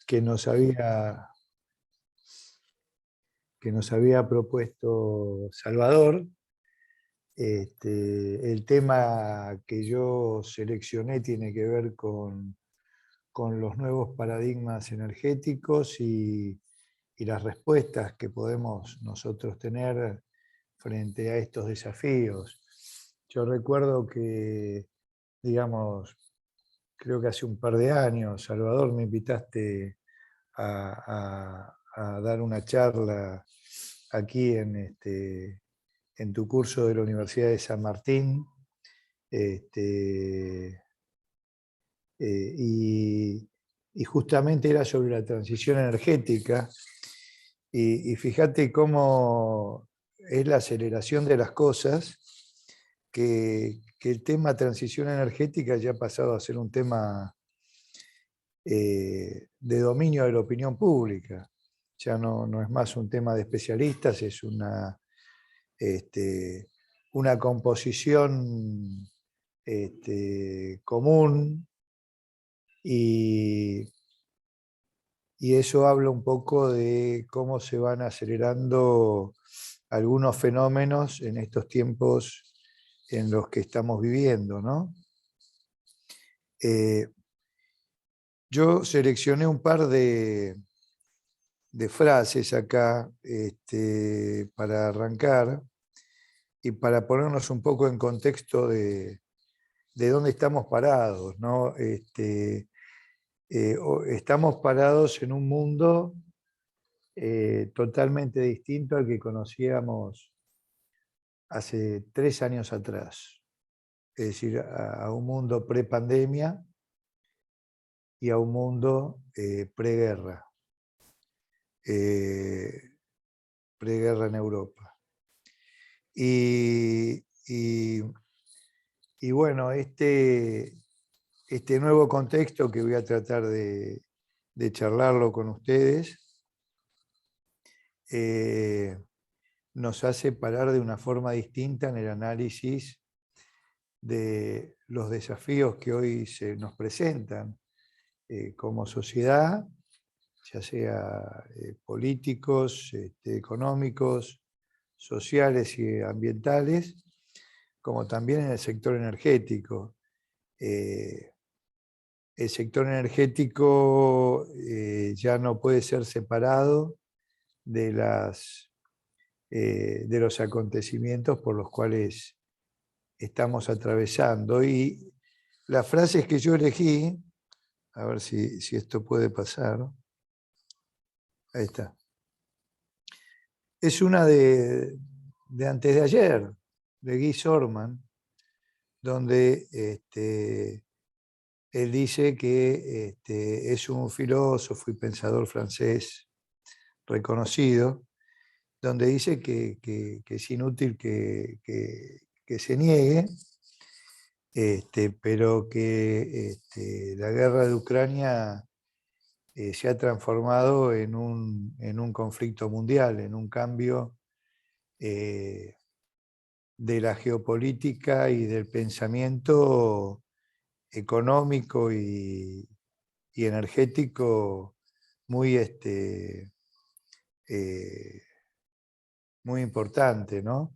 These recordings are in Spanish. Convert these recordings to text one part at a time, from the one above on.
que nos había, que nos había propuesto Salvador. El tema que yo seleccioné tiene que ver con los nuevos paradigmas energéticos y las respuestas que podemos nosotros tener frente a estos desafíos. Yo recuerdo que, digamos, creo que hace un par de años, Salvador, me invitaste a dar una charla aquí en tu curso de la Universidad de San Martín. Este, y, y justamente era sobre la transición energética. Y fíjate cómo es la aceleración de las cosas, que el tema transición energética ya ha pasado a ser un tema de dominio de la opinión pública. Ya no es más un tema de especialistas, es una composición común, y eso habla un poco de cómo se van acelerando algunos fenómenos en estos tiempos en los que estamos viviendo, ¿no? Yo seleccioné un par de frases acá para arrancar y para ponernos un poco en contexto de dónde estamos parados, ¿no? Estamos parados en un mundo totalmente distinto al que conocíamos hace 3 años atrás. Es decir, a un mundo pre-pandemia y a un mundo preguerra, preguerra en Europa. Y, y, y bueno, este nuevo contexto que voy a tratar de charlarlo con ustedes, nos hace parar de una forma distinta en el análisis de los desafíos que hoy se nos presentan como sociedad, ya sea políticos, económicos, sociales y ambientales, como también en el sector energético. El sector energético ya no puede ser separado de los acontecimientos por los cuales estamos atravesando. Y las frases que yo elegí, a ver si esto puede pasar. Ahí está. Es una de antes de ayer, de Guy Sorman, donde él dice que es un filósofo y pensador francés reconocido, donde dice que es inútil que se niegue, pero que la guerra de Ucrania se ha transformado en un conflicto mundial, en un cambio de la geopolítica y del pensamiento económico y energético muy, muy importante, ¿no?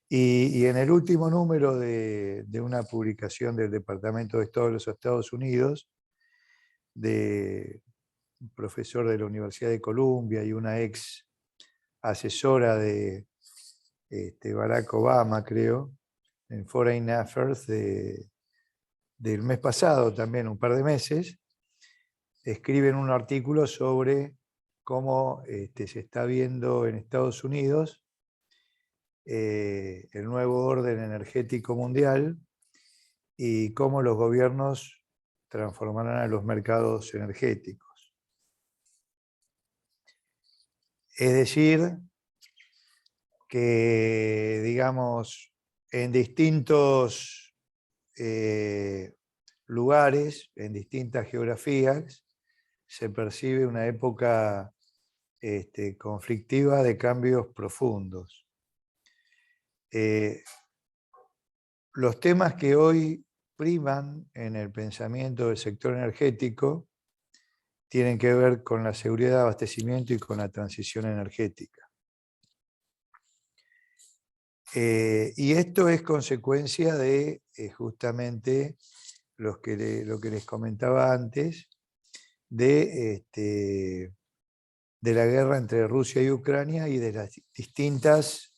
Y en el último número de una publicación del Departamento de Estado de los Estados Unidos, de un profesor de la Universidad de Columbia y una ex asesora de Barack Obama, creo, en Foreign Affairs del mes pasado, también un par de meses, escriben un artículo sobre cómo se está viendo en Estados Unidos el nuevo orden energético mundial y cómo los gobiernos transformarán a los mercados energéticos. Es decir, que, digamos, en distintos lugares, en distintas geografías, se percibe una época conflictiva de cambios profundos. Los temas que hoy priman en el pensamiento del sector energético tienen que ver con la seguridad de abastecimiento y con la transición energética. Y esto es consecuencia de justamente lo que les comentaba antes, de la guerra entre Rusia y Ucrania y de las distintas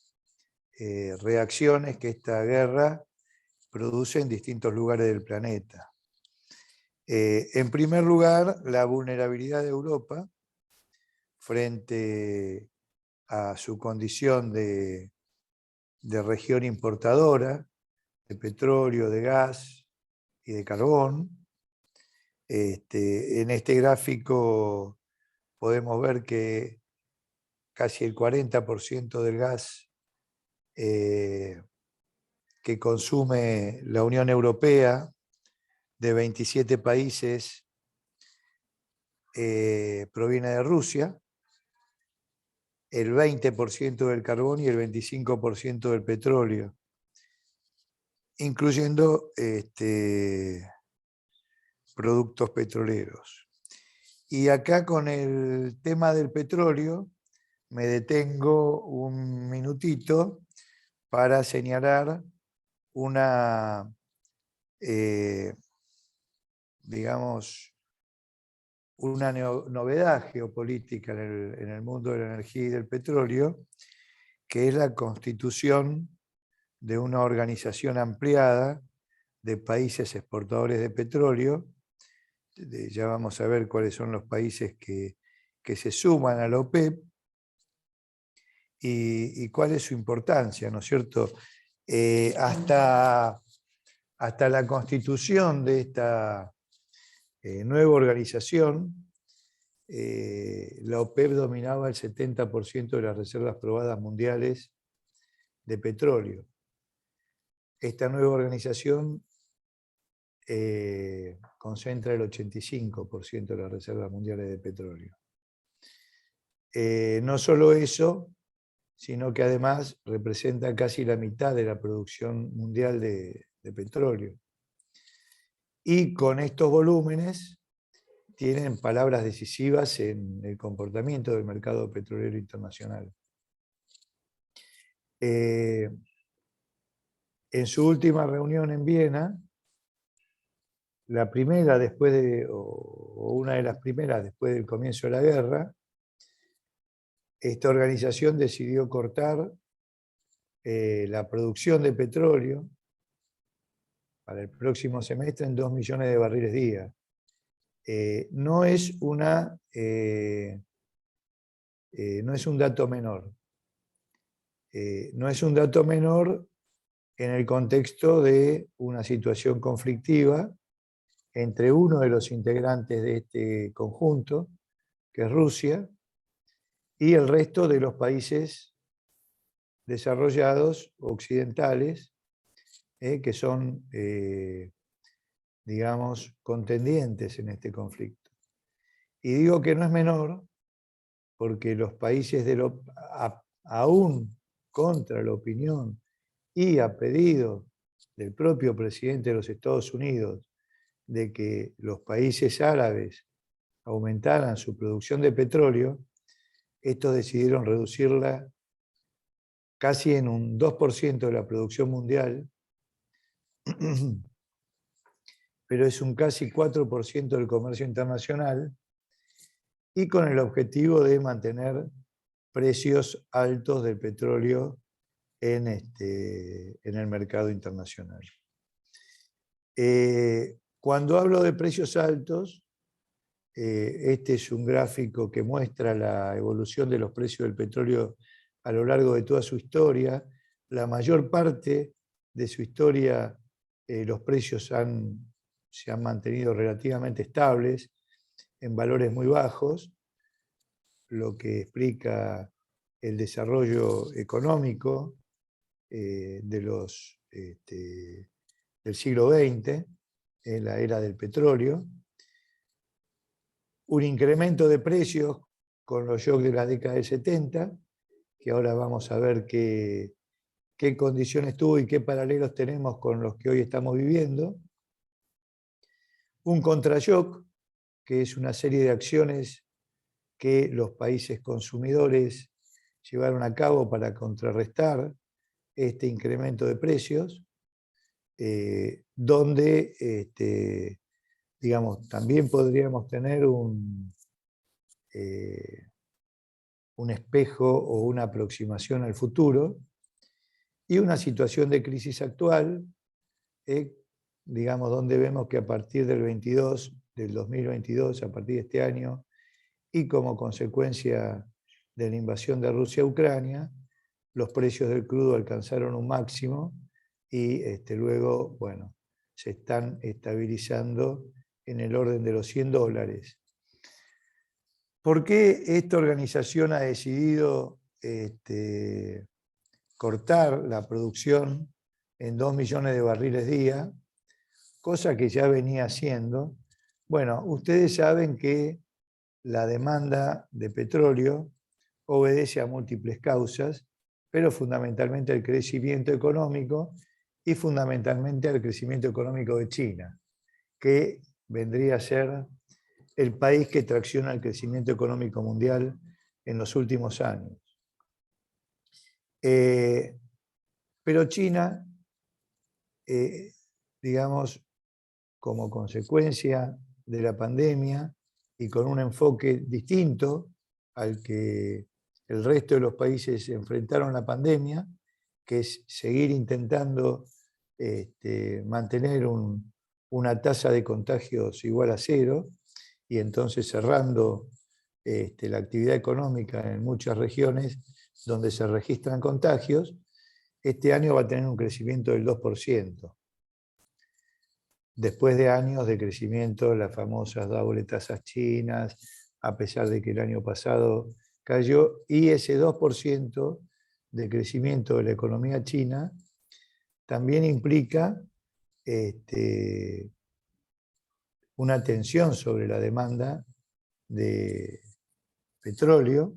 reacciones que esta guerra produce en distintos lugares del planeta. En primer lugar, la vulnerabilidad de Europa frente a su condición de región importadora de petróleo, de gas y de carbón. En este gráfico podemos ver que casi el 40% del gas que consume la Unión Europea, de 27 países, proviene de Rusia, el 20% del carbón y el 25% del petróleo, incluyendo productos petroleros. Y acá con el tema del petróleo me detengo un minutito para señalar una, digamos, una novedad geopolítica en el mundo de la energía y del petróleo, que es la constitución de una organización ampliada de países exportadores de petróleo. Ya vamos a ver cuáles son los países que se suman a la OPEP y cuál es su importancia, ¿no es cierto? Hasta la constitución de esta nueva organización, la OPEP dominaba el 70% de las reservas probadas mundiales de petróleo. Esta nueva organización concentra el 85% de las reservas mundiales de petróleo. No solo eso, sino que además representa casi la mitad de la producción mundial de petróleo. Y con estos volúmenes tienen palabras decisivas en el comportamiento del mercado petrolero internacional. En su última reunión en Viena, la primera o una de las primeras después del comienzo de la guerra, esta organización decidió cortar la producción de petróleo para el próximo semestre en 2 millones de barriles día. No es un dato menor. No es un dato menor en el contexto de una situación conflictiva entre uno de los integrantes de este conjunto, que es Rusia, y el resto de los países desarrollados occidentales, que son, digamos, contendientes en este conflicto. Y digo que no es menor porque los países aún contra la opinión y a pedido del propio presidente de los Estados Unidos de que los países árabes aumentaran su producción de petróleo, estos decidieron reducirla casi en un 2% de la producción mundial, pero es un casi 4% del comercio internacional, y con el objetivo de mantener precios altos del petróleo en el mercado internacional. Cuando hablo de precios altos, este es un gráfico que muestra la evolución de los precios del petróleo a lo largo de toda su historia. La mayor parte de su historia, los precios se han mantenido relativamente estables, en valores muy bajos, lo que explica el desarrollo económico del siglo XX, en la era del petróleo. Un incremento de precios con los shocks de la década del 70, que ahora vamos a ver qué condiciones tuvo y qué paralelos tenemos con los que hoy estamos viviendo. Un contrashock que es una serie de acciones que los países consumidores llevaron a cabo para contrarrestar este incremento de precios, donde digamos, también podríamos tener un espejo o una aproximación al futuro, y una situación de crisis actual, digamos, donde vemos que a partir del 2022, a partir de este año, y como consecuencia de la invasión de Rusia a Ucrania, los precios del crudo alcanzaron un máximo y luego, bueno, se están estabilizando en el orden de los $100. ¿Por qué esta organización ha decidido cortar la producción en 2 millones de barriles día, cosa que ya venía haciendo? Bueno, ustedes saben que la demanda de petróleo obedece a múltiples causas, pero fundamentalmente al crecimiento económico y fundamentalmente al crecimiento económico de China, que vendría a ser el país que tracciona el crecimiento económico mundial en los últimos años. Pero China, digamos, como consecuencia de la pandemia y con un enfoque distinto al que el resto de los países enfrentaron la pandemia, que es seguir intentando mantener una tasa de contagios igual a 0, y entonces cerrando la actividad económica en muchas regiones donde se registran contagios. Este año va a tener un crecimiento del 2%. Después de años de crecimiento, las famosas doble tasas chinas, a pesar de que el año pasado cayó, y ese 2% de crecimiento de la economía china también implica una tensión sobre la demanda de petróleo,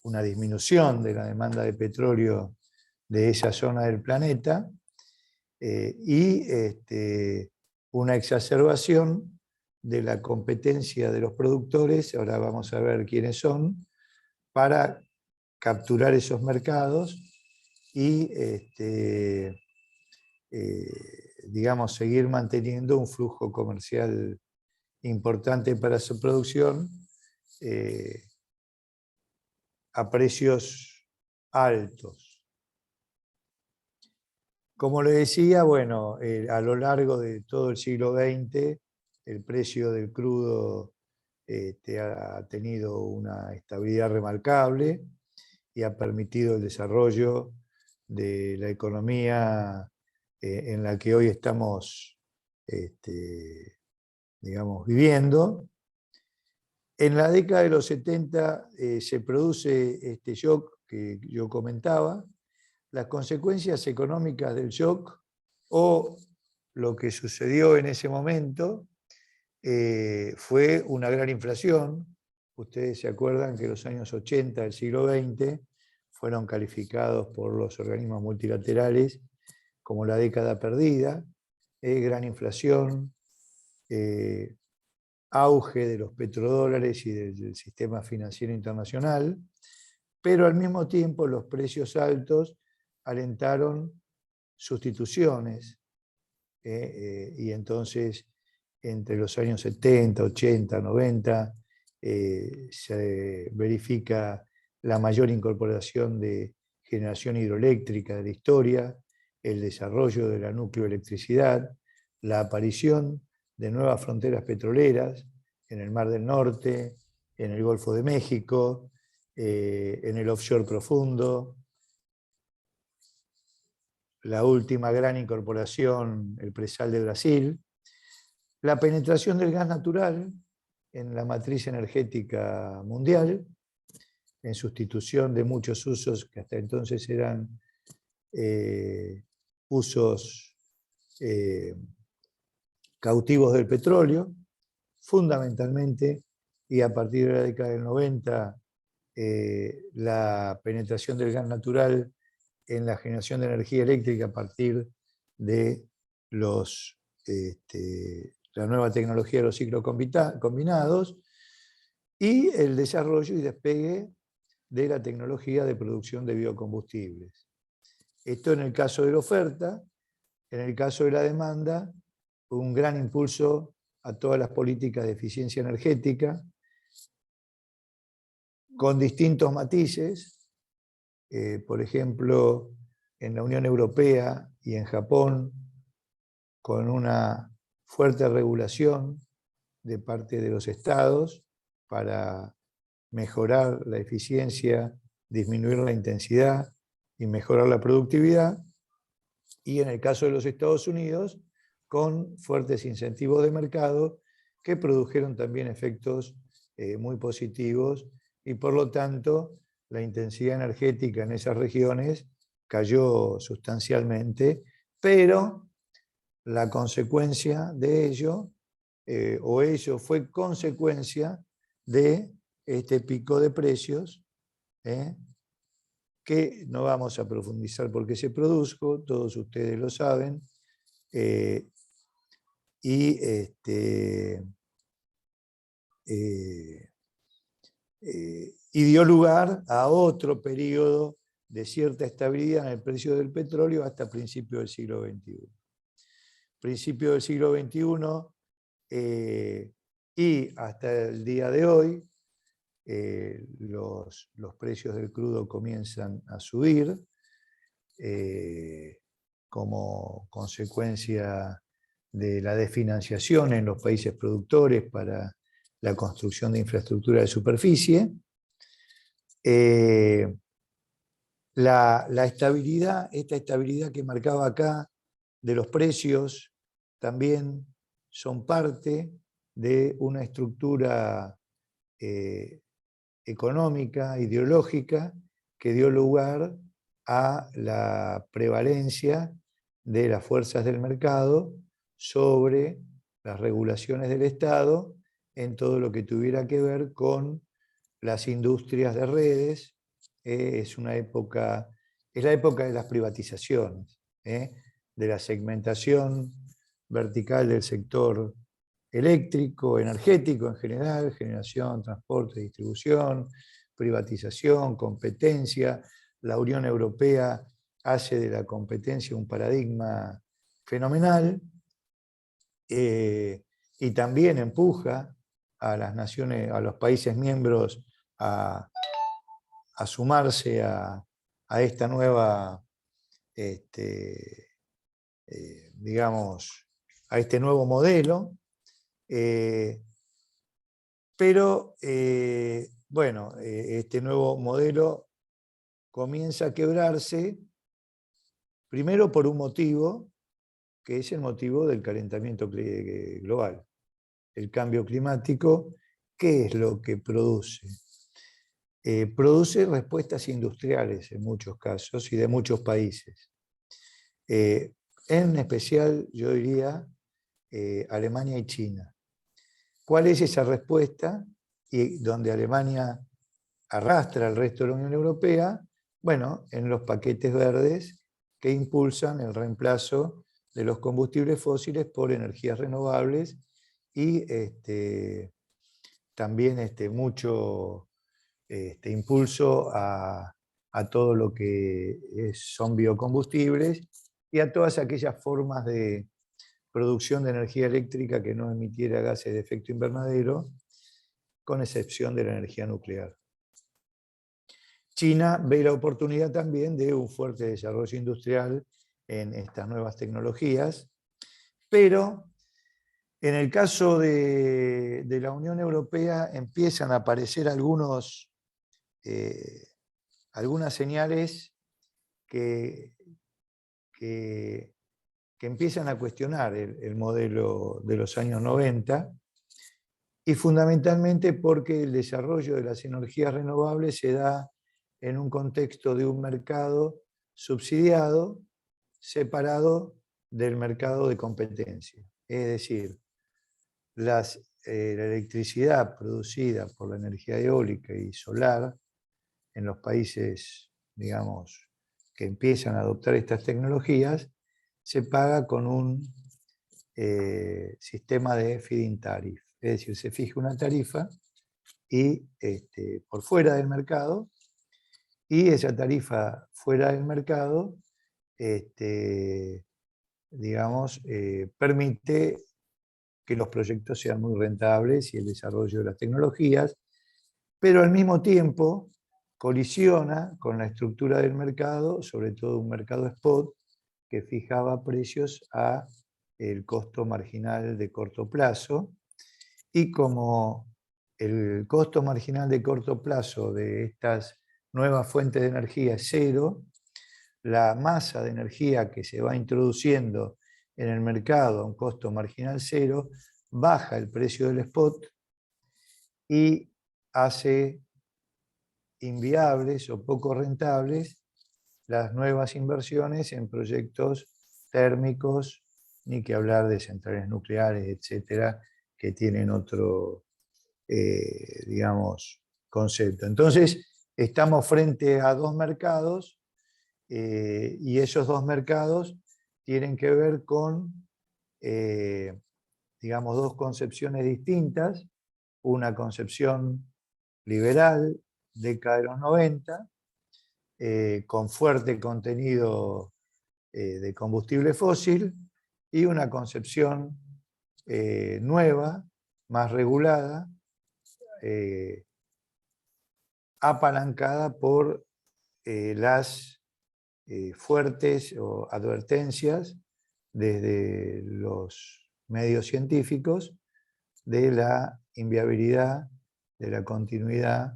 una disminución de la demanda de petróleo de esa zona del planeta, y una exacerbación de la competencia de los productores, ahora vamos a ver quiénes son, para capturar esos mercados y digamos, seguir manteniendo un flujo comercial importante para su producción a precios altos. Como le decía, bueno, a lo largo de todo el siglo XX, el precio del crudo ha tenido una estabilidad remarcable y ha permitido el desarrollo de la economía en la que hoy estamos, digamos, viviendo. En la década de los 70 se produce este shock que yo comentaba. Las consecuencias económicas del shock, o lo que sucedió en ese momento, fue una gran inflación. Ustedes se acuerdan que los años 80 del siglo XX fueron calificados por los organismos multilaterales como la década perdida, gran inflación, auge de los petrodólares y del sistema financiero internacional, pero al mismo tiempo los precios altos alentaron sustituciones, y entonces entre los años 70, 80, 90 se verifica la mayor incorporación de generación hidroeléctrica de la historia, el desarrollo de la nucleoelectricidad, la aparición de nuevas fronteras petroleras en el Mar del Norte, en el Golfo de México, en el offshore profundo. La última gran incorporación, el presal de Brasil, la penetración del gas natural en la matriz energética mundial, en sustitución de muchos usos que hasta entonces eran usos cautivos del petróleo, fundamentalmente, y a partir de la década del 90, la penetración del gas natural en la generación de energía eléctrica a partir de los la nueva tecnología de los ciclos combinados, y el desarrollo y despegue de la tecnología de producción de biocombustibles. Esto en el caso de la oferta. En el caso de la demanda, un gran impulso a todas las políticas de eficiencia energética, con distintos matices. Por ejemplo, en la Unión Europea y en Japón, con una fuerte regulación de parte de los estados para mejorar la eficiencia, disminuir la intensidad y mejorar la productividad. Y en el caso de los Estados Unidos, con fuertes incentivos de mercado que produjeron también efectos muy positivos, y por lo tanto la intensidad energética en esas regiones cayó sustancialmente, pero la consecuencia de ello, o ello fue consecuencia de este pico de precios, que no vamos a profundizar porque se produjo, todos ustedes lo saben, y dio lugar a otro periodo de cierta estabilidad en el precio del petróleo hasta principios del siglo XXI. Principios del siglo XXI y hasta el día de hoy, los precios del crudo comienzan a subir como consecuencia de la desfinanciación en los países productores para la construcción de infraestructura de superficie. La estabilidad, esta estabilidad que marcaba acá de los precios, también son parte de una estructura económica, ideológica, que dio lugar a la prevalencia de las fuerzas del mercado sobre las regulaciones del Estado en todo lo que tuviera que ver con las industrias de redes. Es la época de las privatizaciones, de la segmentación vertical del sector eléctrico, energético en general, generación, transporte, distribución, privatización, competencia. La Unión Europea hace de la competencia un paradigma fenomenal, y también empuja a las naciones, a los países miembros a sumarse a esta nueva, digamos, a este nuevo modelo. Pero, bueno, este nuevo modelo comienza a quebrarse, primero por un motivo, que es el motivo del calentamiento global. El cambio climático, ¿qué es lo que produce? Produce respuestas industriales en muchos casos y de muchos países. En especial, yo diría, Alemania y China. ¿Cuál es esa respuesta? Y donde Alemania arrastra al resto de la Unión Europea, bueno, en los paquetes verdes que impulsan el reemplazo de los combustibles fósiles por energías renovables, y también mucho impulso a todo lo que son biocombustibles y a todas aquellas formas de producción de energía eléctrica que no emitiera gases de efecto invernadero, con excepción de la energía nuclear. China ve la oportunidad también de un fuerte desarrollo industrial en estas nuevas tecnologías, pero en el caso de la Unión Europea empiezan a aparecer algunas señales que empiezan a cuestionar el modelo de los años 90, y fundamentalmente porque el desarrollo de las energías renovables se da en un contexto de un mercado subsidiado, separado del mercado de competencia. Es decir, la electricidad producida por la energía eólica y solar en los países, digamos, que empiezan a adoptar estas tecnologías, se paga con un sistema de feed-in tariff. Es decir, se fija una tarifa y, por fuera del mercado, y esa tarifa fuera del mercado, digamos, permite que los proyectos sean muy rentables y el desarrollo de las tecnologías, pero al mismo tiempo colisiona con la estructura del mercado, sobre todo un mercado spot, que fijaba precios a el costo marginal de corto plazo, y como el costo marginal de corto plazo de estas nuevas fuentes de energía es cero, la masa de energía que se va introduciendo en el mercado a un costo marginal cero baja el precio del spot y hace inviables o poco rentables las nuevas inversiones en proyectos térmicos, ni que hablar de centrales nucleares, etcétera, que tienen otro, digamos, concepto. Entonces, estamos frente a dos mercados, y esos dos mercados tienen que ver con, digamos, dos concepciones distintas. Una concepción liberal, década de los 90, con fuerte contenido de combustible fósil, y una concepción nueva, más regulada, apalancada por las fuertes advertencias desde los medios científicos de la inviabilidad, de la continuidad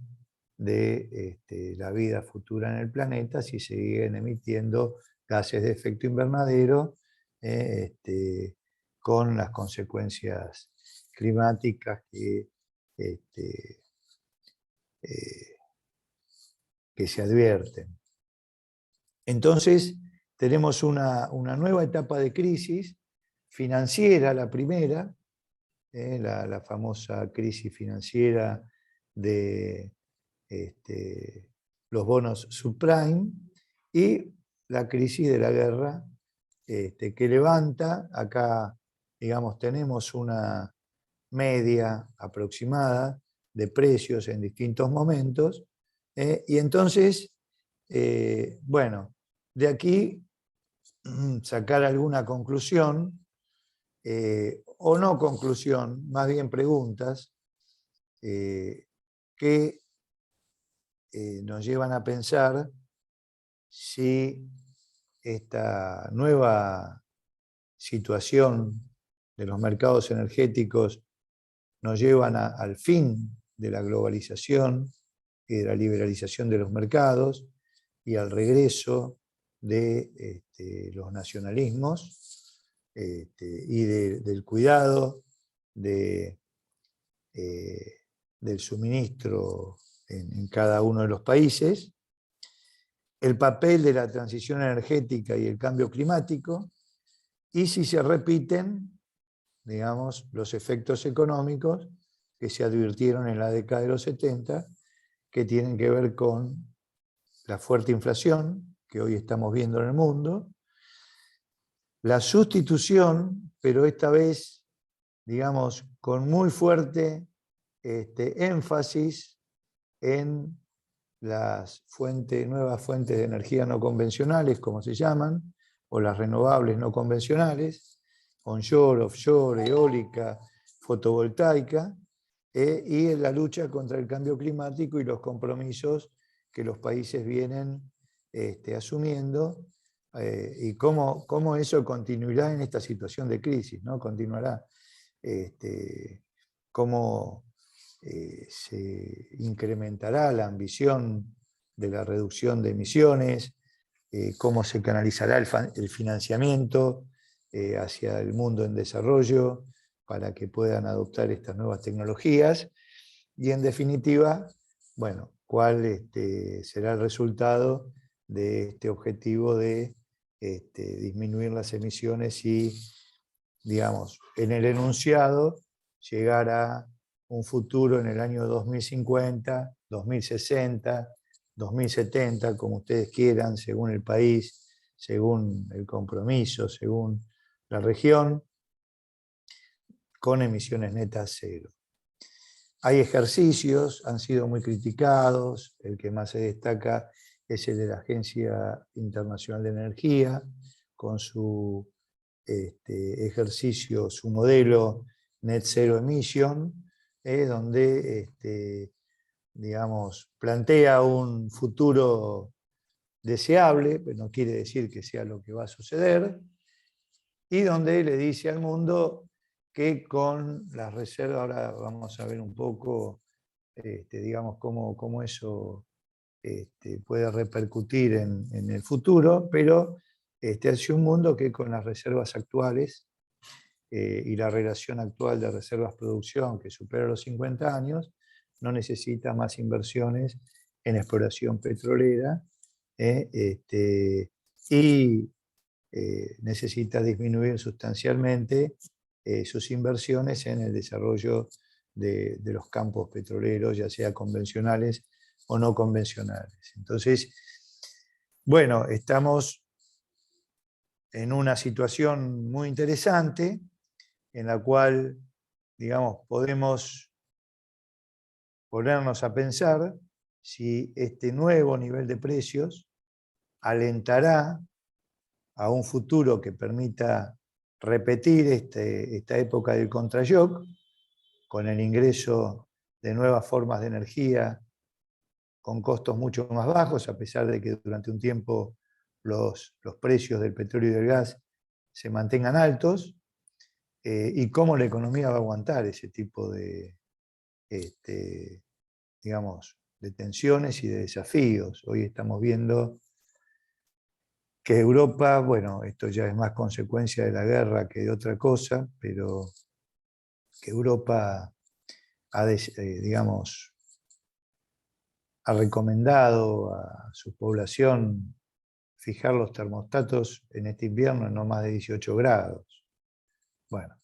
de la vida futura en el planeta si se siguen emitiendo gases de efecto invernadero, con las consecuencias climáticas eh, que se advierten. Entonces, tenemos una nueva etapa de crisis financiera, la primera, la famosa crisis financiera de los bonos subprime, y la crisis de la guerra, que levanta, acá, digamos, tenemos una media aproximada de precios en distintos momentos, y entonces, bueno, de aquí sacar alguna conclusión, o no conclusión, más bien preguntas, que nos llevan a pensar si esta nueva situación de los mercados energéticos nos llevan al fin de la globalización y de la liberalización de los mercados y al regreso de los nacionalismos, y del cuidado del suministro en cada uno de los países, el papel de la transición energética y el cambio climático, y si se repiten, digamos, los efectos económicos que se advirtieron en la década de los 70, que tienen que ver con la fuerte inflación que hoy estamos viendo en el mundo, la sustitución, pero esta vez, digamos, con muy fuerte énfasis en las nuevas fuentes de energía no convencionales, como se llaman, o las renovables no convencionales, onshore, offshore, eólica, fotovoltaica, y en la lucha contra el cambio climático y los compromisos que los países vienen asumiendo, y cómo eso continuará en esta situación de crisis, ¿no? Continuará. Cómo se incrementará la ambición de la reducción de emisiones, cómo se canalizará el financiamiento hacia el mundo en desarrollo para que puedan adoptar estas nuevas tecnologías, y en definitiva, bueno, cuál será el resultado de este objetivo de disminuir las emisiones y, digamos, en el enunciado, llegar a un futuro en el año 2050, 2060, 2070, como ustedes quieran, según el país, según el compromiso, según la región, con emisiones netas cero. Hay ejercicios, han sido muy criticados, el que más se destaca es el de la Agencia Internacional de Energía, con su ejercicio, su modelo Net Zero Emission, donde digamos, plantea un futuro deseable, pero no quiere decir que sea lo que va a suceder, y donde le dice al mundo que con las reservas, ahora vamos a ver un poco, digamos, cómo eso puede repercutir en el futuro, pero hacia un mundo que con las reservas actuales y la relación actual de reservas-producción que supera los 50 años, no necesita más inversiones en exploración petrolera y necesita disminuir sustancialmente sus inversiones en el desarrollo de los campos petroleros, ya sea convencionales o no convencionales. Entonces, bueno, estamos en una situación muy interesante en la cual, digamos, podemos ponernos a pensar si este nuevo nivel de precios alentará a un futuro que permita repetir esta época del contrashock, con el ingreso de nuevas formas de energía con costos mucho más bajos, a pesar de que durante un tiempo los precios del petróleo y del gas se mantengan altos, y cómo la economía va a aguantar ese tipo de, digamos, de tensiones y de desafíos. Hoy estamos viendo que Europa, bueno, esto ya es más consecuencia de la guerra que de otra cosa, pero que Europa ha, digamos, ha recomendado a su población fijar los termostatos en este invierno en no más de 18 grados. Bueno,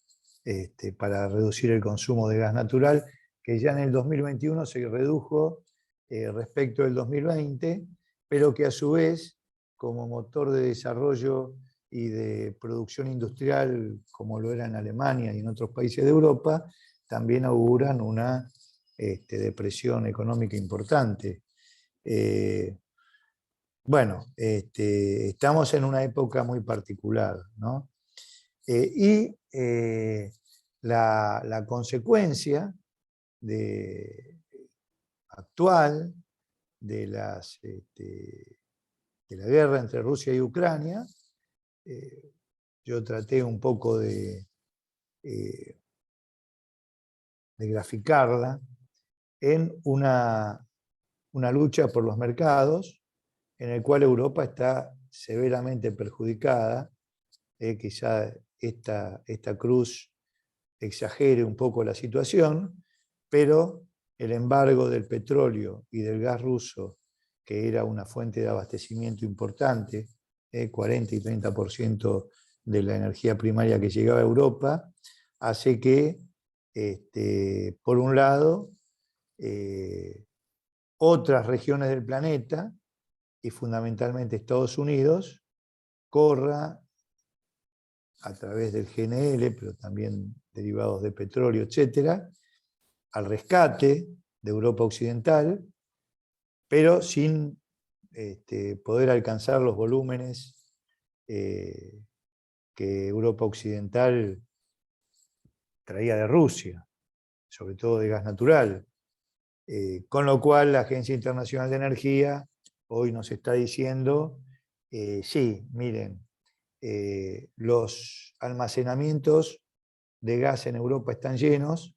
para reducir el consumo de gas natural, que ya en el 2021 se redujo respecto del 2020, pero que a su vez, como motor de desarrollo y de producción industrial, como lo era en Alemania y en otros países de Europa, también auguran una depresión económica importante. Bueno, estamos en una época muy particular, ¿no? La consecuencia actual de la guerra entre Rusia y Ucrania, yo traté un poco de graficarla en una lucha por los mercados en el cual Europa está severamente perjudicada. Quizá esta cruz exagere un poco la situación, pero el embargo del petróleo y del gas ruso, que era una fuente de abastecimiento importante, 40 y 30% de la energía primaria que llegaba a Europa, hace que, por un lado, otras regiones del planeta, y fundamentalmente Estados Unidos, corra a través del GNL, pero también derivados de petróleo, etcétera, al rescate de Europa Occidental, pero sin poder alcanzar los volúmenes que Europa Occidental traía de Rusia, sobre todo de gas natural. Con lo cual la Agencia Internacional de Energía hoy nos está diciendo, sí, miren, los almacenamientos de gas en Europa están llenos,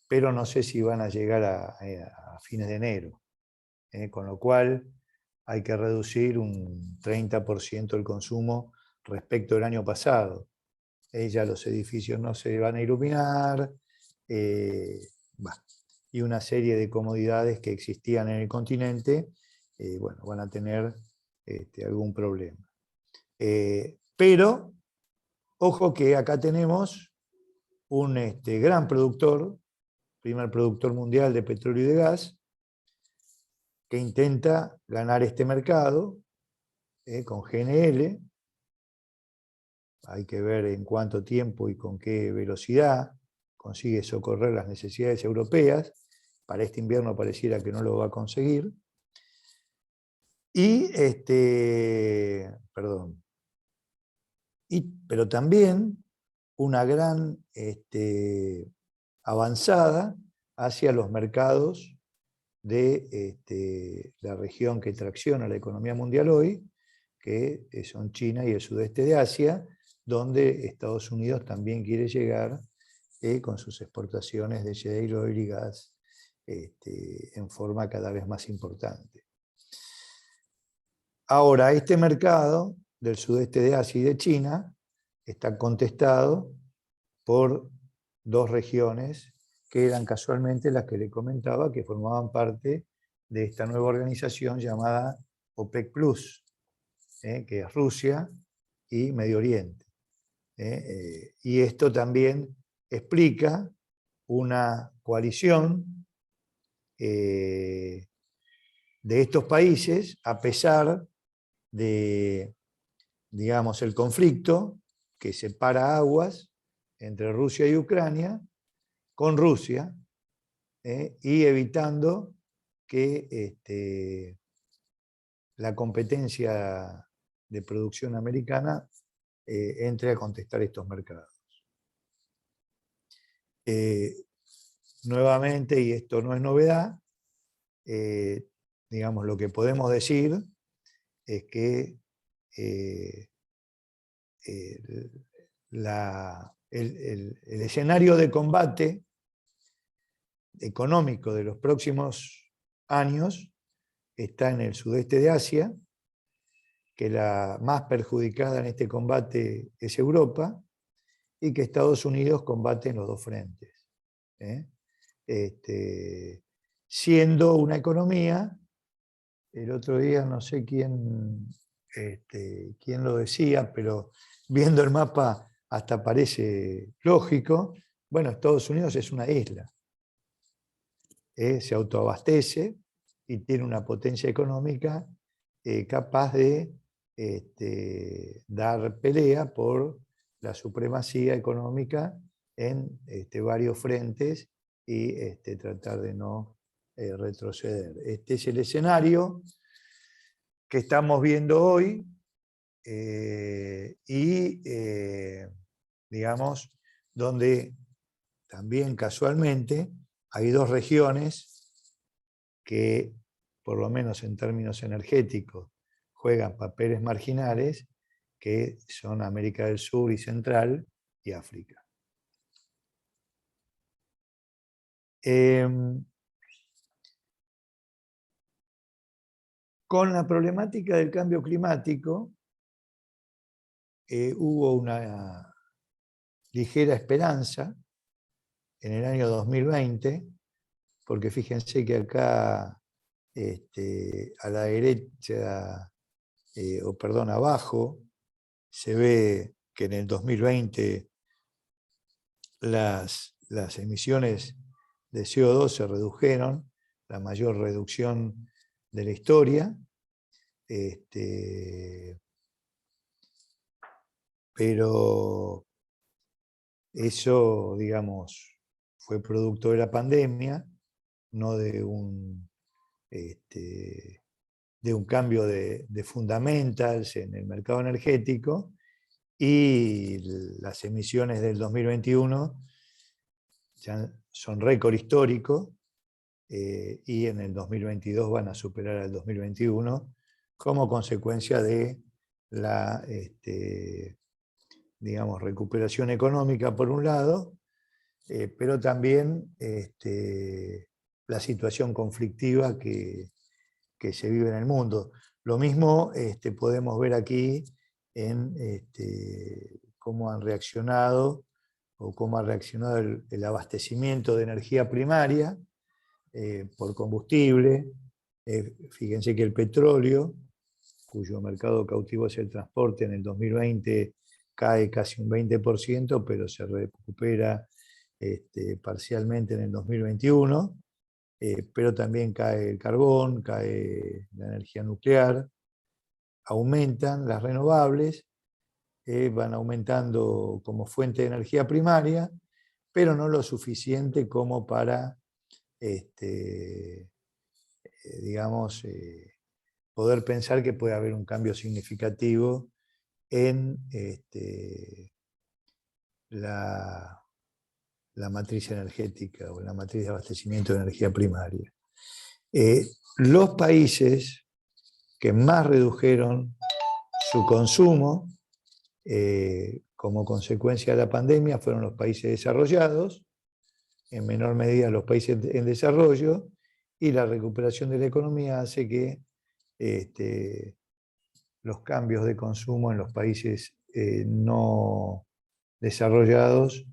pero no sé si van a llegar a fines de enero. Con lo cual hay que reducir un 30% el consumo respecto del año pasado. Ya los edificios no se van a iluminar, y una serie de comodidades que existían en el continente, bueno, van a tener algún problema. Pero, ojo que acá tenemos un gran productor, primer productor mundial de petróleo y de gas, que intenta ganar este mercado con GNL. Hay que ver en cuánto tiempo y con qué velocidad. consigue socorrer las necesidades europeas. Para este invierno pareciera que no lo va a conseguir. Pero también una gran avanzada hacia los mercados de la región que tracciona la economía mundial hoy, que son China y el sudeste de Asia, donde Estados Unidos también quiere llegar con sus exportaciones de shale oil y gas en forma cada vez más importante. Ahora, este mercado del sudeste de Asia y de China está contestado por dos regiones que eran casualmente las que le comentaba que formaban parte de esta nueva organización llamada OPEC+, que es Rusia y Medio Oriente. Y esto también explica una coalición de estos países, a pesar de, digamos, el conflicto que separa aguas entre Rusia y Ucrania, con Rusia, y evitando que la competencia de producción americana entre a contestar estos mercados. Nuevamente, y esto no es novedad, digamos, lo que podemos decir es que el escenario de combate económico de los próximos años está en el sudeste de Asia, que la más perjudicada en este combate es Europa, y que Estados Unidos combate en los dos frentes. Siendo una economía, el otro día no sé quién lo decía, pero viendo el mapa hasta parece lógico. Bueno, Estados Unidos es una isla. Se autoabastece y tiene una potencia económica capaz de dar pelea por la supremacía económica en varios frentes y tratar de no retroceder. Este es el escenario que estamos viendo hoy digamos, donde también casualmente hay dos regiones que, por lo menos en términos energéticos, juegan papeles marginales, que son América del Sur y Central y África. Con la problemática del cambio climático, hubo una ligera esperanza en el año 2020, porque fíjense que acá a la derecha, abajo, se ve que en el 2020 las emisiones de CO2 se redujeron, la mayor reducción de la historia, pero eso, digamos, fue producto de la pandemia, no de un cambio de fundamentals en el mercado energético, y las emisiones del 2021 ya son récord histórico, y en el 2022 van a superar al 2021 como consecuencia de la digamos, recuperación económica por un lado, pero también la situación conflictiva que se vive en el mundo. Lo mismo podemos ver aquí en cómo han reaccionado o cómo ha reaccionado el abastecimiento de energía primaria por combustible. Fíjense que el petróleo, cuyo mercado cautivo es el transporte, en el 2020 cae casi un 20%, pero se recupera parcialmente en el 2021. Pero también cae el carbón, cae la energía nuclear, aumentan las renovables, van aumentando como fuente de energía primaria, pero no lo suficiente como para, digamos, poder pensar que puede haber un cambio significativo en la matriz energética o la matriz de abastecimiento de energía primaria. Los países que más redujeron su consumo como consecuencia de la pandemia fueron los países desarrollados, en menor medida los países en desarrollo, y la recuperación de la economía hace que los cambios de consumo en los países no desarrollados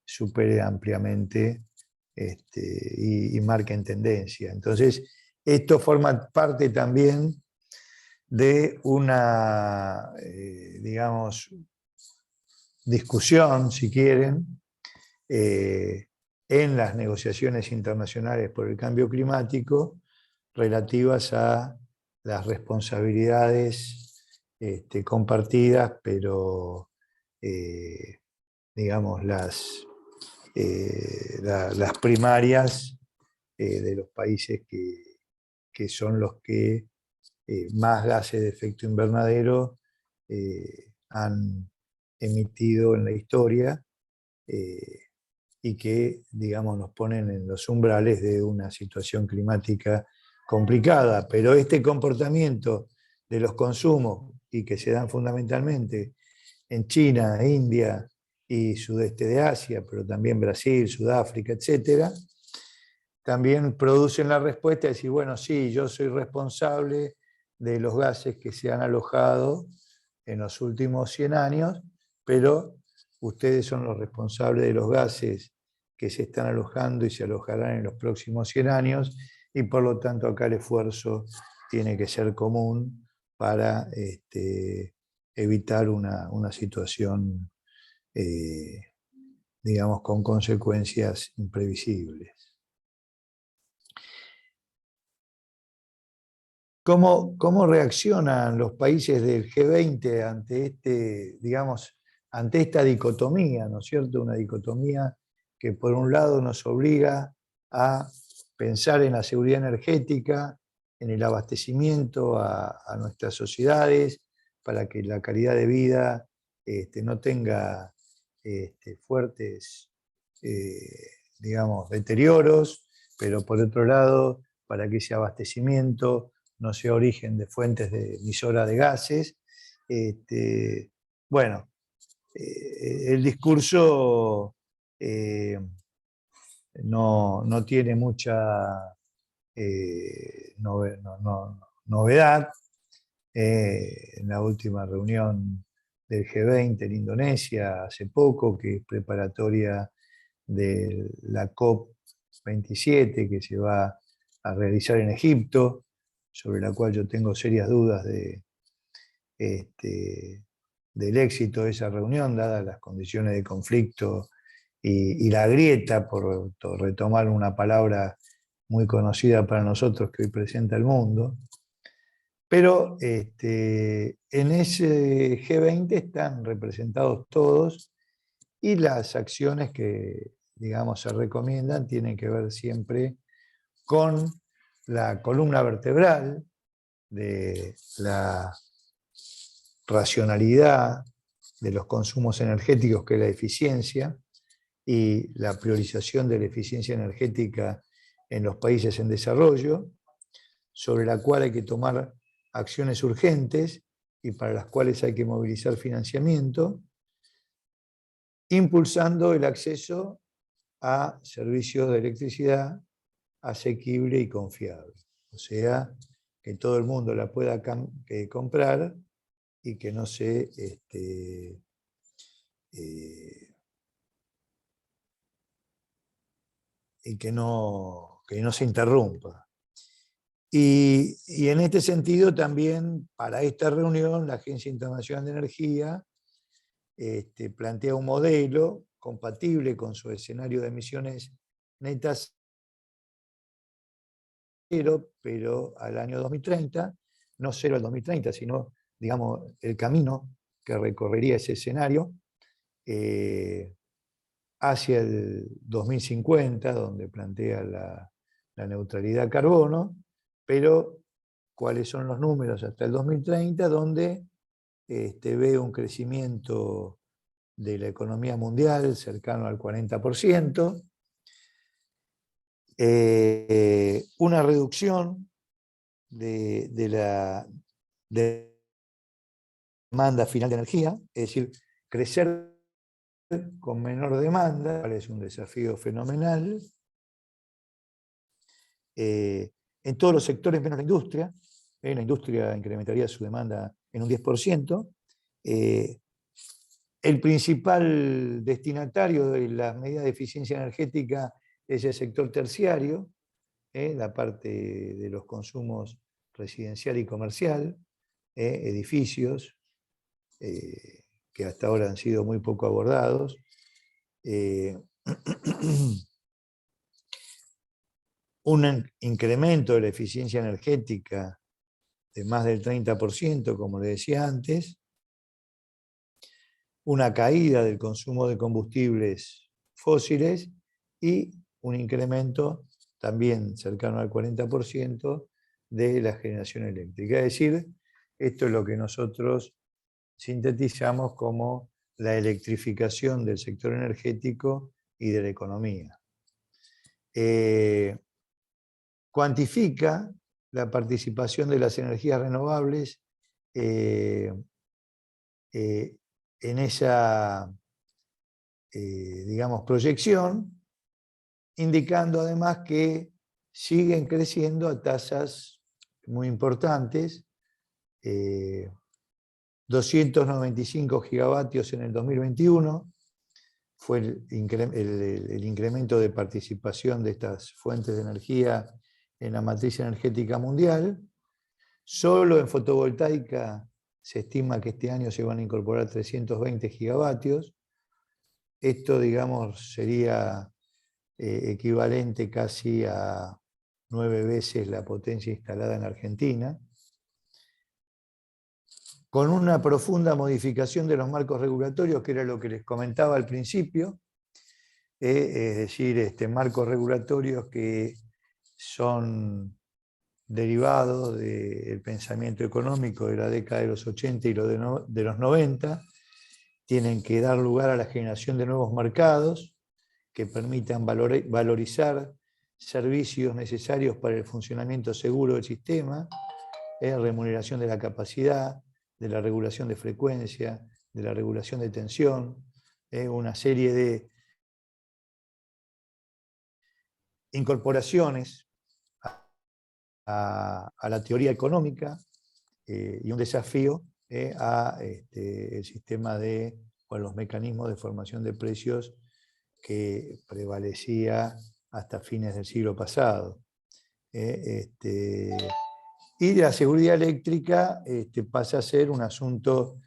supere ampliamente y marquen tendencia. Entonces, esto forma parte también de una, digamos, discusión, si quieren, en las negociaciones internacionales por el cambio climático relativas a las responsabilidades compartidas, pero digamos las primarias de los países que son los que más gases de efecto invernadero han emitido en la historia y que, digamos, nos ponen en los umbrales de una situación climática complicada. Pero este comportamiento de los consumos, y que se dan fundamentalmente en China, India y sudeste de Asia, pero también Brasil, Sudáfrica, etc., también producen la respuesta de decir, bueno, sí, yo soy responsable de los gases que se han alojado en los últimos 100 años, pero ustedes son los responsables de los gases que se están alojando y se alojarán en los próximos 100 años, y por lo tanto acá el esfuerzo tiene que ser común para evitar una situación, digamos, con consecuencias imprevisibles. ¿Cómo reaccionan los países del G20 ante digamos, ante esta dicotomía, ¿no es cierto? Una dicotomía que por un lado nos obliga a pensar en la seguridad energética, en el abastecimiento a nuestras sociedades, para que la calidad de vida no tenga fuertes, digamos, deterioros, pero por otro lado, para que ese abastecimiento no sea origen de fuentes de emisora de gases. Bueno, el discurso no tiene mucha novedad. En la última reunión del G20 en Indonesia hace poco, que es preparatoria de la COP27 que se va a realizar en Egipto, sobre la cual yo tengo serias dudas del éxito de esa reunión, dadas las condiciones de conflicto y la grieta, por retomar una palabra muy conocida para nosotros que hoy presenta el mundo. Pero en ese G20 están representados todos, y las acciones que, digamos, se recomiendan tienen que ver siempre con la columna vertebral de la racionalidad de los consumos energéticos, que es la eficiencia, y la priorización de la eficiencia energética en los países en desarrollo, sobre la cual hay que tomar acciones urgentes y para las cuales hay que movilizar financiamiento, impulsando el acceso a servicios de electricidad asequible y confiable. O sea, que todo el mundo la pueda comprar y que no se y que no se interrumpa. Y en este sentido también para esta reunión la Agencia Internacional de Energía plantea un modelo compatible con su escenario de emisiones netas cero, pero al año 2030, no cero al 2030, sino, digamos, el camino que recorrería ese escenario, hacia el 2050, donde plantea la neutralidad carbono, pero cuáles son los números hasta el 2030, donde ve un crecimiento de la economía mundial cercano al 40%, una reducción de la demanda final de energía, es decir, crecer con menor demanda, es un desafío fenomenal, en todos los sectores menos la industria. La industria incrementaría su demanda en un 10%. El principal destinatario de las medidas de eficiencia energética es el sector terciario, la parte de los consumos residencial y comercial, edificios, que hasta ahora han sido muy poco abordados. Un incremento de la eficiencia energética de más del 30%, como le decía antes, una caída del consumo de combustibles fósiles y un incremento también cercano al 40% de la generación eléctrica. Es decir, esto es lo que nosotros sintetizamos como la electrificación del sector energético y de la economía. Cuantifica la participación de las energías renovables en esa, digamos, proyección, indicando además que siguen creciendo a tasas muy importantes, 295 gigavatios en el 2021, fue el incremento de participación de estas fuentes de energía en la matriz energética mundial. Solo en fotovoltaica se estima que este año se van a incorporar 320 gigavatios. Esto, digamos, sería equivalente casi a 9 veces la potencia instalada en Argentina, con una profunda modificación de los marcos regulatorios, que era lo que les comentaba al principio, es decir, marcos regulatorios que son derivados del pensamiento económico de la década de los 80 y de los 90, tienen que dar lugar a la generación de nuevos mercados que permitan valorizar servicios necesarios para el funcionamiento seguro del sistema, remuneración de la capacidad, de la regulación de frecuencia, de la regulación de tensión, una serie de incorporaciones a la teoría económica y un desafío el sistema o los mecanismos de formación de precios que prevalecía hasta fines del siglo pasado. Y la seguridad eléctrica pasa a ser un asunto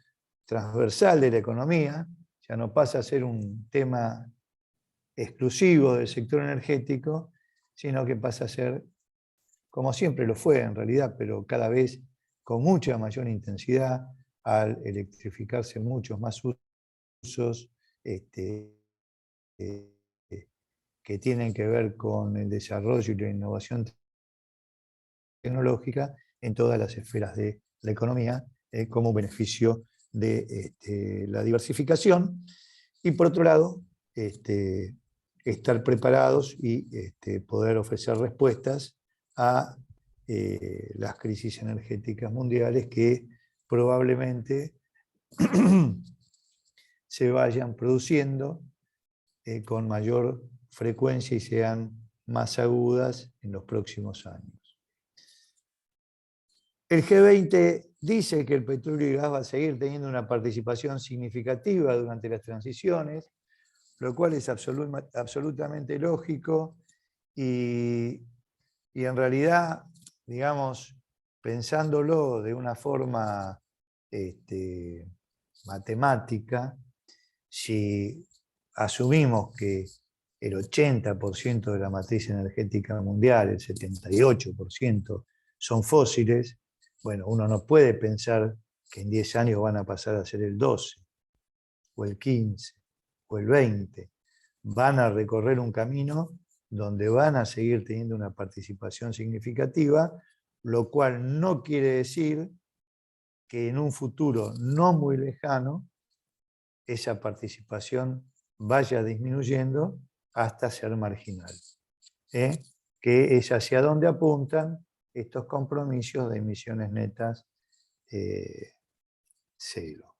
transversal de la economía, ya no pasa a ser un tema exclusivo del sector energético, sino que pasa a ser, como siempre lo fue en realidad, pero cada vez con mucha mayor intensidad, al electrificarse muchos más usos que tienen que ver con el desarrollo y la innovación tecnológica en todas las esferas de la economía, como beneficio de la diversificación. Y por otro lado, estar preparados y poder ofrecer respuestas a las crisis energéticas mundiales que probablemente se vayan produciendo con mayor frecuencia y sean más agudas en los próximos años. El G20 dice que el petróleo y el gas va a seguir teniendo una participación significativa durante las transiciones, lo cual es absolutamente lógico y en realidad, digamos, pensándolo de una forma matemática, si asumimos que el 80% de la matriz energética mundial, el 78% son fósiles, bueno, uno no puede pensar que en 10 años van a pasar a ser el 12, o el 15, o el 20. van a recorrer un camino donde van a seguir teniendo una participación significativa, lo cual no quiere decir que en un futuro no muy lejano esa participación vaya disminuyendo hasta ser marginal. Que es hacia donde apuntan estos compromisos de emisiones netas cero.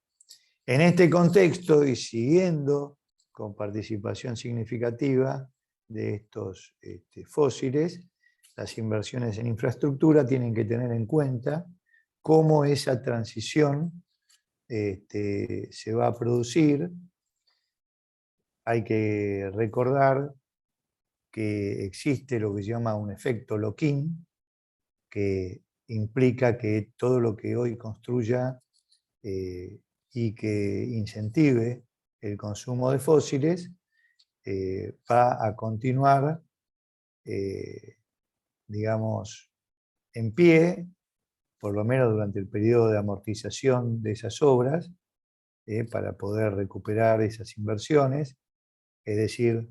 En este contexto, y siguiendo con participación significativa de estos fósiles, las inversiones en infraestructura tienen que tener en cuenta cómo esa transición se va a producir. Hay que recordar que existe lo que se llama un efecto lock-in, que implica que todo lo que hoy construya y que incentive el consumo de fósiles va a continuar, digamos, en pie, por lo menos durante el periodo de amortización de esas obras, para poder recuperar esas inversiones. Es decir,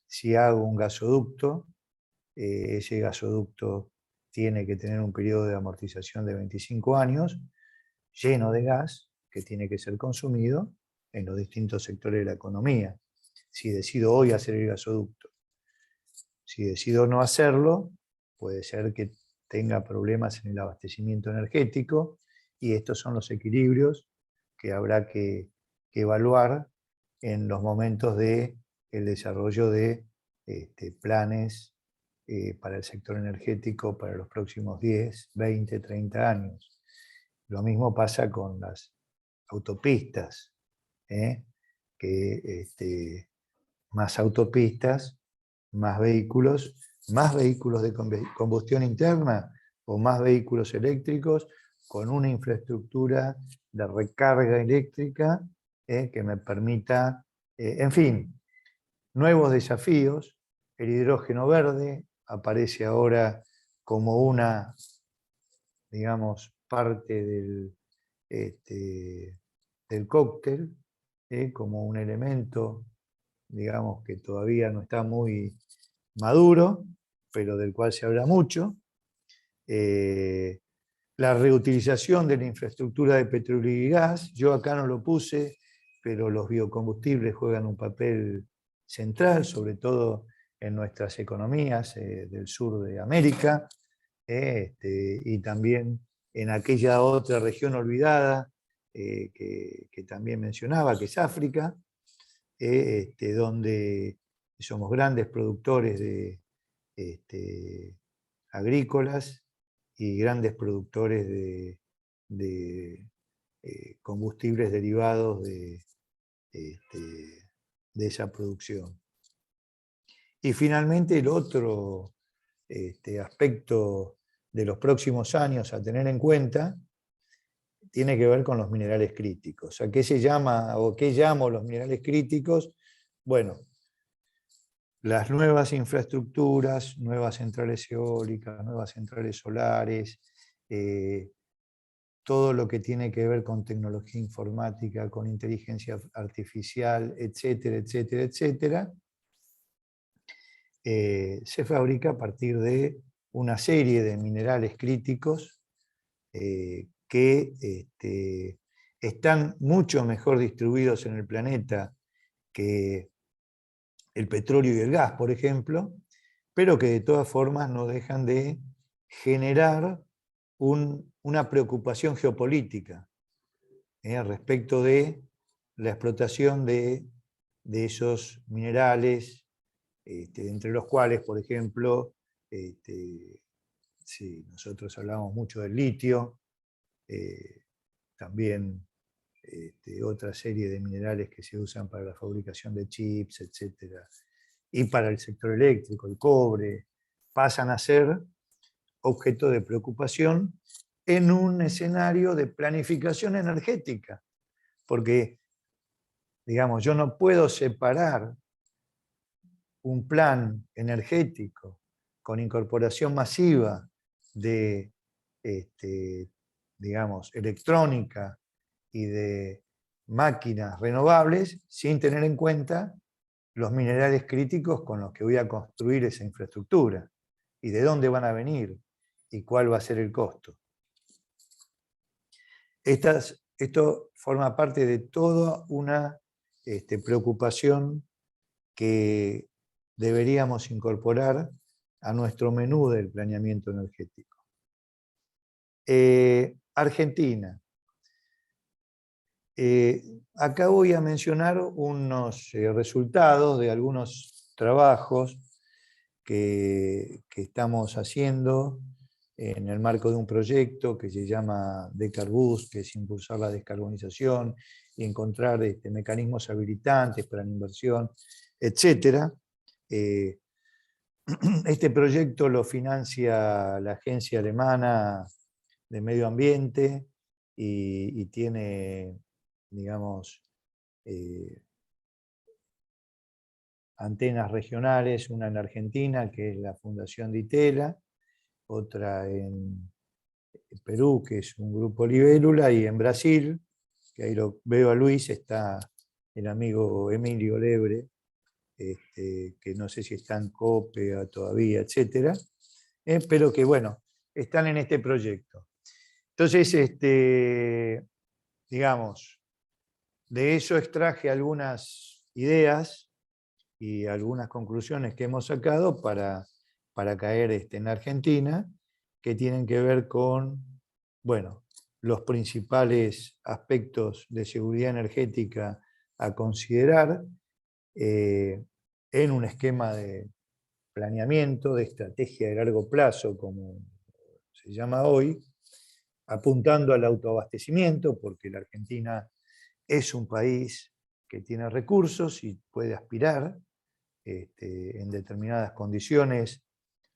si hago un gasoducto, ese gasoducto tiene que tener un periodo de amortización de 25 años, lleno de gas, que tiene que ser consumido en los distintos sectores de la economía. Si decido hoy hacer el gasoducto, si decido no hacerlo, puede ser que tenga problemas en el abastecimiento energético, y estos son los equilibrios que habrá que evaluar en los momentos del desarrollo de planes para el sector energético para los próximos 10, 20, 30 años. Lo mismo pasa con las autopistas, que más autopistas, más vehículos de combustión interna o más vehículos eléctricos con una infraestructura de recarga eléctrica que me permita, en fin, nuevos desafíos. El hidrógeno verde aparece ahora como una, digamos, parte del cóctel, como un elemento, digamos, que todavía no está muy maduro, pero del cual se habla mucho. La reutilización de la infraestructura de petróleo y gas, yo acá no lo puse, pero los biocombustibles juegan un papel central, sobre todo en nuestras economías del sur de América, y también en aquella otra región olvidada que también mencionaba, que es África, donde somos grandes productores de agrícolas y grandes productores de combustibles derivados de esa producción. Y finalmente el otro aspecto de los próximos años a tener en cuenta tiene que ver con los minerales críticos. ¿A qué se llama o qué llamo los minerales críticos? Bueno, las nuevas infraestructuras, nuevas centrales eólicas, nuevas centrales solares, todo lo que tiene que ver con tecnología informática, con inteligencia artificial, etcétera, etcétera, etcétera, se fabrica a partir de una serie de minerales críticos que están mucho mejor distribuidos en el planeta que el petróleo y el gas, por ejemplo, pero que de todas formas no dejan de generar una preocupación geopolítica respecto de la explotación de esos minerales, entre los cuales, por ejemplo, sí, nosotros hablamos mucho del litio, también otra serie de minerales que se usan para la fabricación de chips, etc. Y para el sector eléctrico, el cobre, pasan a ser objeto de preocupación en un escenario de planificación energética, porque, digamos, yo no puedo separar un plan energético con incorporación masiva de, digamos, electrónica y de máquinas renovables sin tener en cuenta los minerales críticos con los que voy a construir esa infraestructura, y de dónde van a venir, y cuál va a ser el costo. Esto forma parte de toda una preocupación que deberíamos incorporar a nuestro menú del planeamiento energético. Argentina. Acá voy a mencionar unos resultados de algunos trabajos que estamos haciendo en el marco de un proyecto que se llama Decarbus, que es impulsar la descarbonización y encontrar mecanismos habilitantes para la inversión, etc. Este proyecto lo financia la Agencia Alemana de Medio Ambiente y tiene, digamos, antenas regionales, una en Argentina, que es la Fundación Di Tella, otra en Perú, que es un grupo Libélula, y en Brasil, que ahí lo veo a Luis, está el amigo Emilio Lebre, que no sé si está en COPE todavía, etcétera, pero que, bueno, están en este proyecto. Entonces, digamos, de eso extraje algunas ideas y algunas conclusiones que hemos sacado para caer en Argentina, que tienen que ver con, bueno, los principales aspectos de seguridad energética a considerar en un esquema de planeamiento, de estrategia de largo plazo, como se llama hoy, apuntando al autoabastecimiento, porque la Argentina es un país que tiene recursos y puede aspirar en determinadas condiciones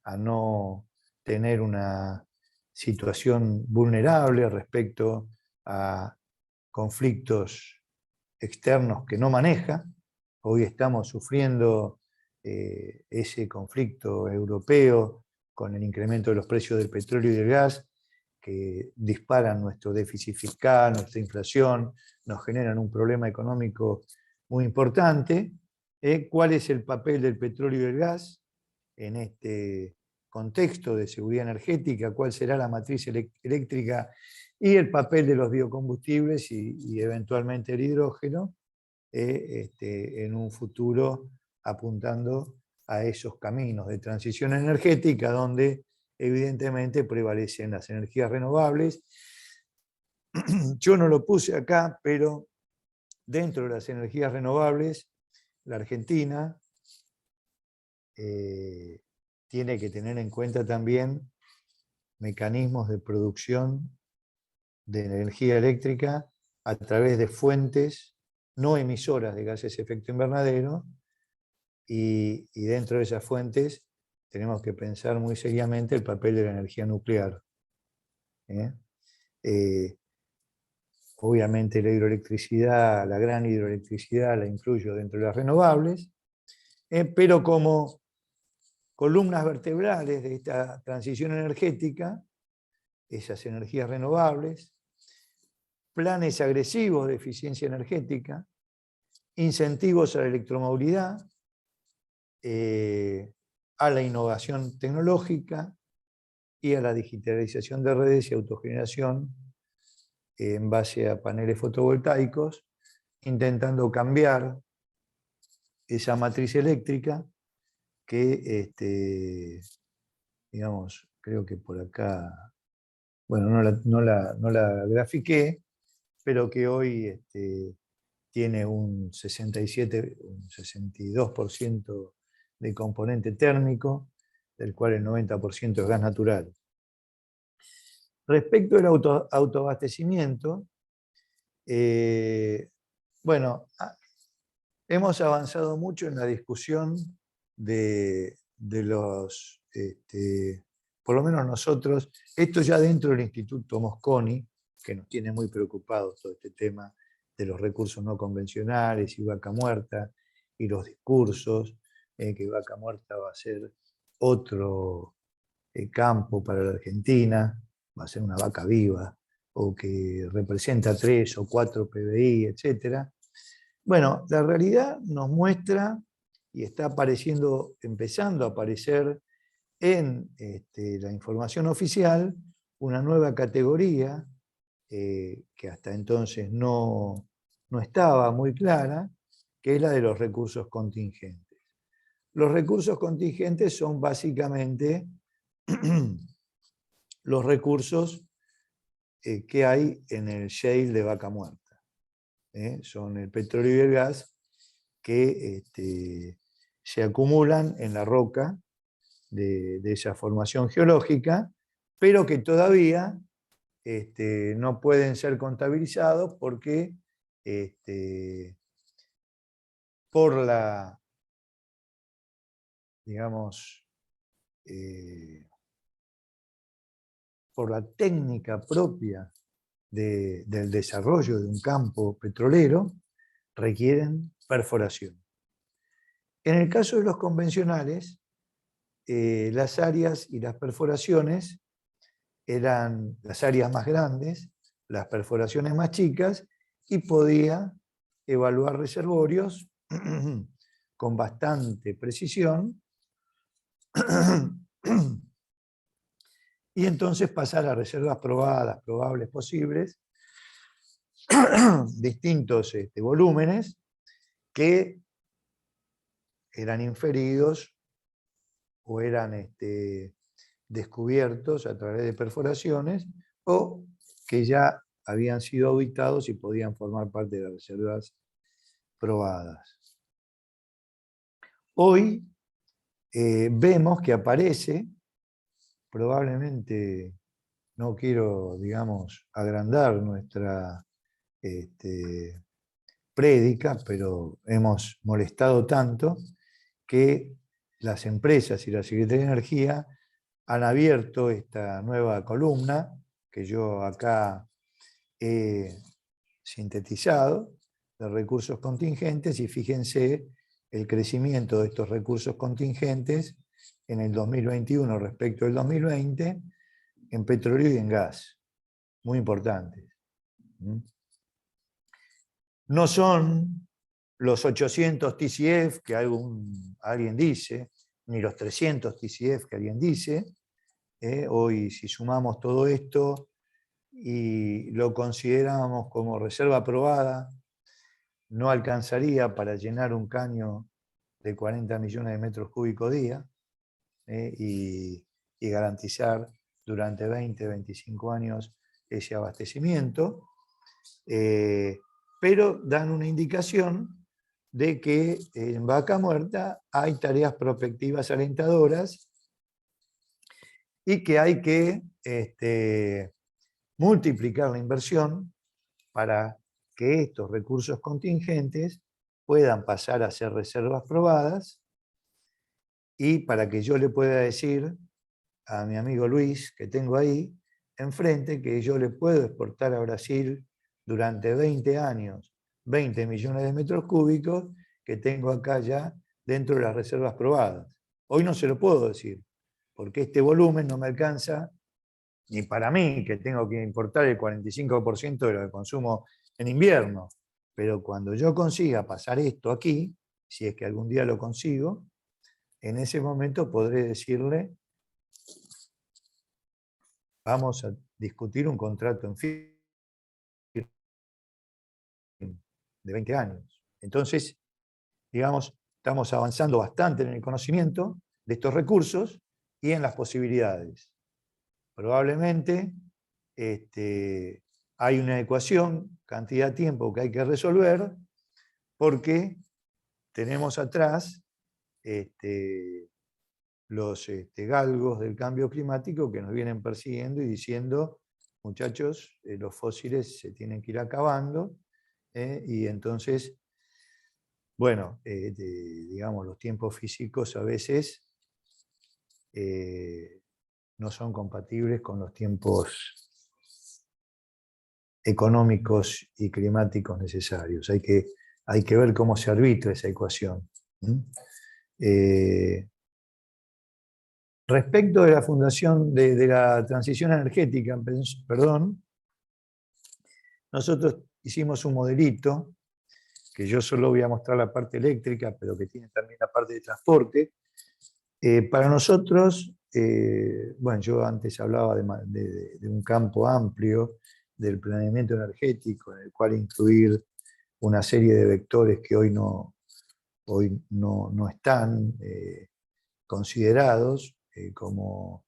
a no tener una situación vulnerable respecto a conflictos externos que no maneja. Hoy estamos sufriendo ese conflicto europeo con el incremento de los precios del petróleo y del gas, que disparan nuestro déficit fiscal, nuestra inflación, nos generan un problema económico muy importante. ¿Cuál es el papel del petróleo y del gas en este contexto de seguridad energética? ¿Cuál será la matriz eléctrica y el papel de los biocombustibles y eventualmente el hidrógeno en un futuro apuntando a esos caminos de transición energética donde evidentemente prevalecen las energías renovables? Yo no lo puse acá, pero dentro de las energías renovables, la Argentina tiene que tener en cuenta también mecanismos de producción de energía eléctrica a través de fuentes no emisoras de gases de efecto invernadero, y dentro de esas fuentes tenemos que pensar muy seriamente el papel de la energía nuclear. Obviamente la hidroelectricidad, la gran hidroelectricidad la incluyo dentro de las renovables, pero como columnas vertebrales de esta transición energética, esas energías renovables, planes agresivos de eficiencia energética, incentivos a la electromovilidad, a la innovación tecnológica y a la digitalización de redes y autogeneración en base a paneles fotovoltaicos, intentando cambiar esa matriz eléctrica que, digamos, creo que por acá, bueno, no la grafiqué, pero que hoy tiene un 67, un 62% de componente térmico, del cual el 90% es gas natural. Respecto al autoabastecimiento, bueno, hemos avanzado mucho en la discusión de los, por lo menos nosotros, esto ya dentro del Instituto Mosconi, que nos tiene muy preocupados todo este tema de los recursos no convencionales y vaca muerta, y los discursos, que vaca muerta va a ser otro campo para la Argentina, va a ser una vaca viva, o que representa 3 o 4 PBI, etc. Bueno, la realidad nos muestra y está apareciendo, empezando a aparecer en la información oficial, una nueva categoría que hasta entonces no estaba muy clara, que es la de los recursos contingentes. Los recursos contingentes son básicamente los recursos que hay en el shale de Vaca Muerta. Son el petróleo y el gas que se acumulan en la roca de esa formación geológica, pero que todavía no pueden ser contabilizados porque por la, digamos, por la técnica propia del desarrollo de un campo petrolero, requieren perforación. En el caso de los convencionales, las áreas y las perforaciones eran las áreas más grandes, las perforaciones más chicas, y podía evaluar reservorios con bastante precisión y entonces pasar a reservas probadas, probables, posibles, distintos volúmenes que eran inferidos o eran descubiertos a través de perforaciones o que ya habían sido auditados y podían formar parte de las reservas probadas. Hoy vemos que aparece, probablemente, no quiero, digamos, agrandar nuestra prédica, pero hemos molestado tanto que las empresas y la Secretaría de Energía han abierto esta nueva columna que yo acá he sintetizado, de recursos contingentes, y fíjense el crecimiento de estos recursos contingentes en el 2021 respecto del 2020 en petróleo y en gas. Muy importantes. No son los 800 TCF que alguien dice, ni los 300 TCF que alguien dice. Hoy, si sumamos todo esto y lo consideramos como reserva probada, no alcanzaría para llenar un caño de 40 millones de metros cúbicos día y garantizar durante 20, 25 años ese abastecimiento, pero dan una indicación de que en Vaca Muerta hay tareas prospectivas alentadoras y que hay que multiplicar la inversión para que estos recursos contingentes puedan pasar a ser reservas probadas y para que yo le pueda decir a mi amigo Luis, que tengo ahí enfrente, que yo le puedo exportar a Brasil durante 20 años 20 millones de metros cúbicos que tengo acá ya dentro de las reservas probadas. Hoy no se lo puedo decir, porque este volumen no me alcanza ni para mí, que tengo que importar el 45% de lo que consumo en invierno. Pero cuando yo consiga pasar esto aquí, si es que algún día lo consigo, en ese momento podré decirle, vamos a discutir un contrato en firme de 20 años. Entonces, digamos, estamos avanzando bastante en el conocimiento de estos recursos y en las posibilidades. Probablemente hay una ecuación, cantidad-tiempo, que hay que resolver, porque tenemos atrás los galgos del cambio climático que nos vienen persiguiendo y diciendo, muchachos, los fósiles se tienen que ir acabando, y entonces, bueno, digamos, los tiempos físicos a veces no son compatibles con los tiempos económicos y climáticos necesarios. Hay que ver cómo se arbitra esa ecuación. Respecto de la fundación de la transición energética, perdón, nosotros hicimos un modelito que yo solo voy a mostrar la parte eléctrica, pero que tiene también la parte de transporte. Para nosotros, bueno, yo antes hablaba de un campo amplio del planeamiento energético, en el cual incluir una serie de vectores que hoy no están considerados, como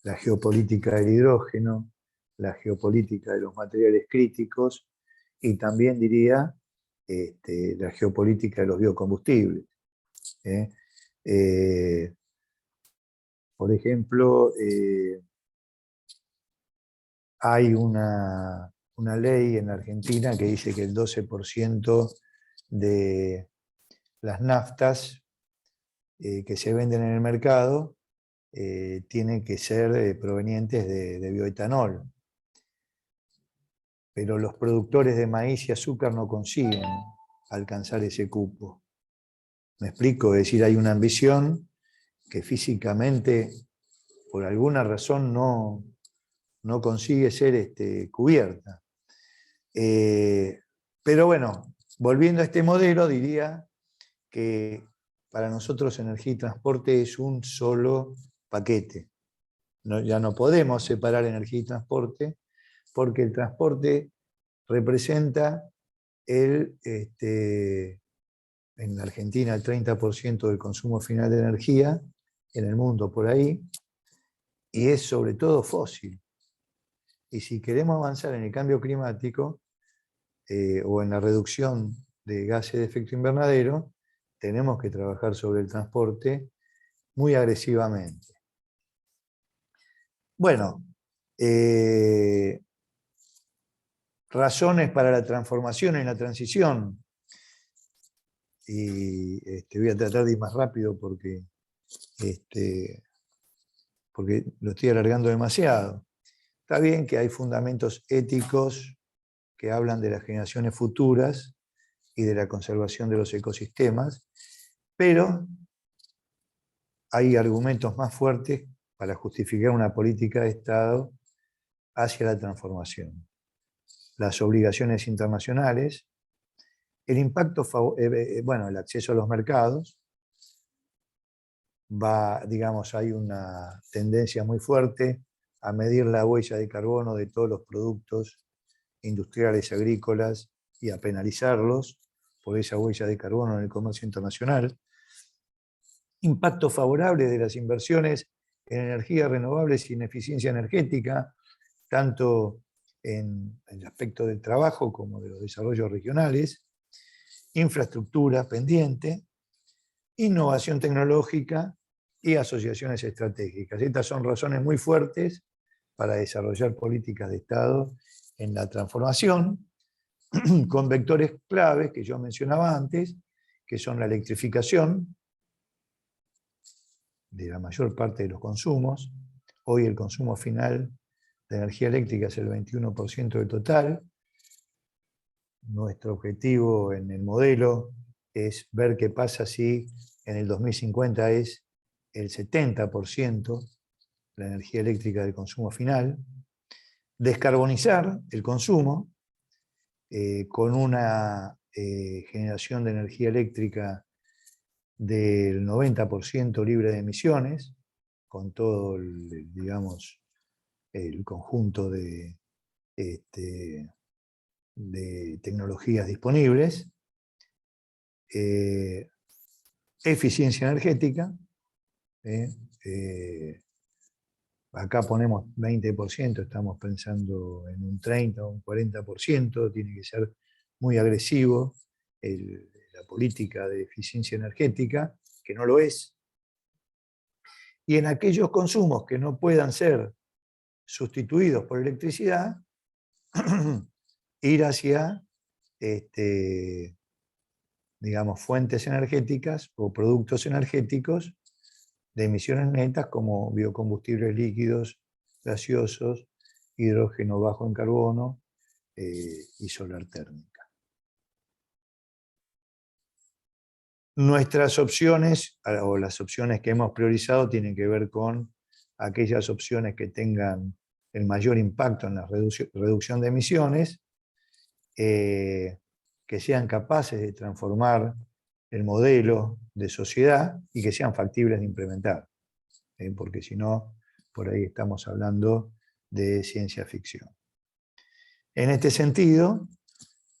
la geopolítica del hidrógeno, la geopolítica de los materiales críticos y también diría la geopolítica de los biocombustibles. Por ejemplo, hay una ley en Argentina que dice que el 12% de las naftas que se venden en el mercado tienen que ser provenientes de bioetanol. Pero los productores de maíz y azúcar no consiguen alcanzar ese cupo. ¿Me explico? Es decir, hay una ambición que físicamente, por alguna razón, no consigue ser cubierta. Pero bueno, volviendo a este modelo, diría que para nosotros energía y transporte es un solo paquete. Ya no podemos separar energía y transporte, porque el transporte representa en la Argentina el 30% del consumo final de energía, en el mundo por ahí, y es sobre todo fósil. Y si queremos avanzar en el cambio climático o en la reducción de gases de efecto invernadero, tenemos que trabajar sobre el transporte muy agresivamente. Bueno, razones para la transformación y la transición. Y voy a tratar de ir más rápido porque lo estoy alargando demasiado. Está bien que hay fundamentos éticos que hablan de las generaciones futuras y de la conservación de los ecosistemas, pero hay argumentos más fuertes para justificar una política de Estado hacia la transformación. Las obligaciones internacionales, el impacto, bueno, el acceso a los mercados, hay una tendencia muy fuerte a medir la huella de carbono de todos los productos industriales, agrícolas, y a penalizarlos por esa huella de carbono en el comercio internacional. Impacto favorable de las inversiones en energías renovables y en eficiencia energética, tanto en el aspecto del trabajo como de los desarrollos regionales. Infraestructura pendiente, innovación tecnológica y asociaciones estratégicas. Estas son razones muy fuertes para desarrollar políticas de Estado en la transformación, con vectores claves que yo mencionaba antes, que son la electrificación de la mayor parte de los consumos. Hoy el consumo final de energía eléctrica es el 21% del total. Nuestro objetivo en el modelo es ver qué pasa si en el 2050 es el 70% la energía eléctrica del consumo final. Descarbonizar el consumo con una generación de energía eléctrica del 90% libre de emisiones, con todo digamos, el conjunto de tecnologías disponibles. Eficiencia energética. Acá ponemos 20%, estamos pensando en un 30 o un 40%, tiene que ser muy agresivo la política de eficiencia energética, que no lo es. Y en aquellos consumos que no puedan ser sustituidos por electricidad, ir hacia digamos, fuentes energéticas o productos energéticos de emisiones netas como biocombustibles líquidos, gaseosos, hidrógeno bajo en carbono y solar térmica. Nuestras opciones, o las opciones que hemos priorizado, tienen que ver con aquellas opciones que tengan el mayor impacto en la reducción de emisiones, que sean capaces de transformar el modelo de sociedad y que sean factibles de implementar, porque si no, por ahí estamos hablando de ciencia ficción. En este sentido,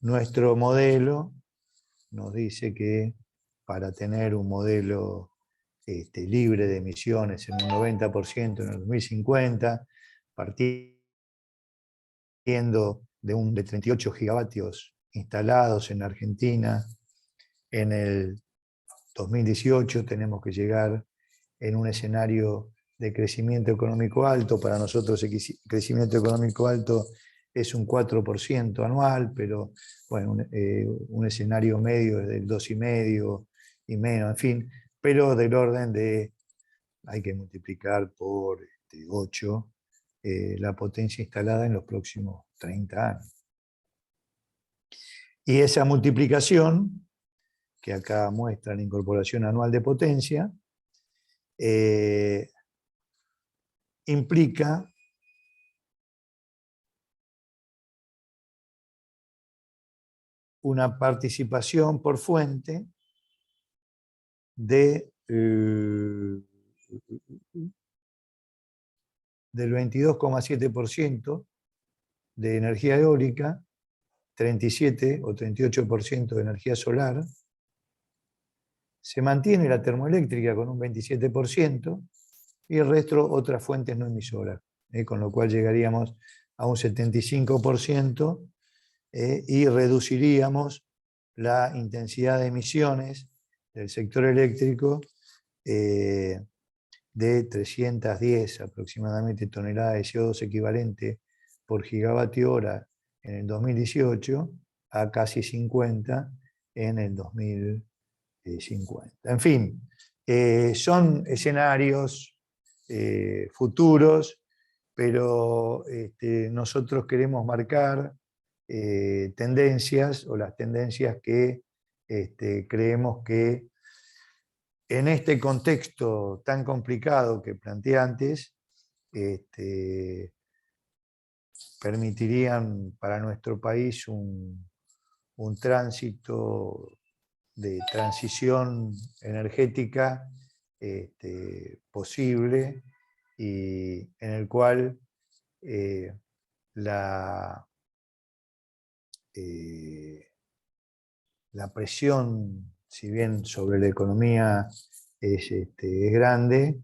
nuestro modelo nos dice que para tener un modelo libre de emisiones en un 90% en el 2050, partiendo de 38 gigavatios instalados en Argentina, en el 2018 tenemos que llegar en un escenario de crecimiento económico alto. Para nosotros el crecimiento económico alto es un 4% anual, pero bueno, un escenario medio es del 2,5% y menos, en fin, pero del orden de, hay que multiplicar por 8 la potencia instalada en los próximos 30 años. Y esa multiplicación, que acá muestra la incorporación anual de potencia, implica una participación por fuente del 22,7% de energía eólica, 37 o 38% de energía solar. Se mantiene la termoeléctrica con un 27% y el resto otras fuentes no emisoras, con lo cual llegaríamos a un 75% y reduciríamos la intensidad de emisiones del sector eléctrico de 310 aproximadamente toneladas de CO2 equivalente por gigavatio hora en el 2018 a casi 50 en el 2050. En fin, son escenarios futuros, pero nosotros queremos marcar tendencias o las tendencias que creemos que en este contexto tan complicado que planteé antes, permitirían para nuestro país un tránsito de transición energética posible y en el cual la presión, si bien sobre la economía es grande,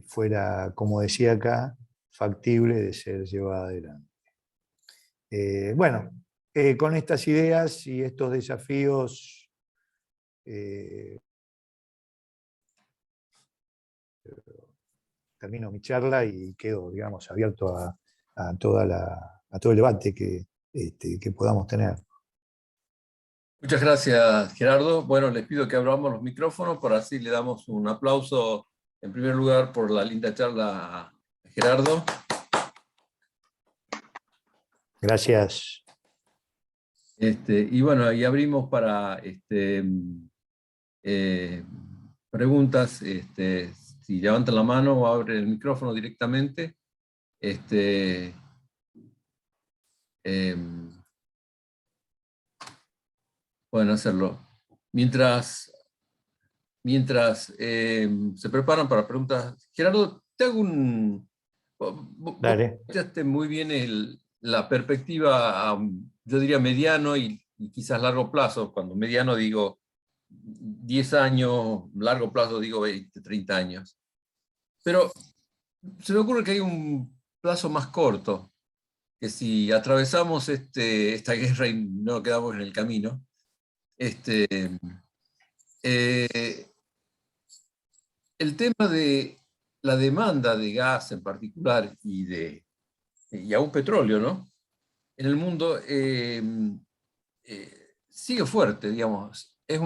fuera, como decía acá, factible de ser llevada adelante. Bueno, con estas ideas y estos desafíos termino mi charla y quedo, digamos, abierto a todo el debate que podamos tener. Muchas gracias, Gerardo. Bueno, les pido que abramos los micrófonos, por así le damos un aplauso, en primer lugar, por la linda charla a Gerardo. Gracias. Y bueno, y abrimos para preguntas. Si levantan la mano o abren el micrófono directamente. Pueden hacerlo. Mientras se preparan para preguntas, Gerardo, te hago un... Vos planteaste muy bien la perspectiva, yo diría mediano y quizás largo plazo. Cuando mediano digo 10 años, largo plazo digo 20, 30 años. Pero se me ocurre que hay un plazo más corto, que si atravesamos esta guerra y no quedamos en el camino, el tema de la demanda de gas en particular y aún petróleo, ¿no? En el mundo sigue fuerte, digamos. Es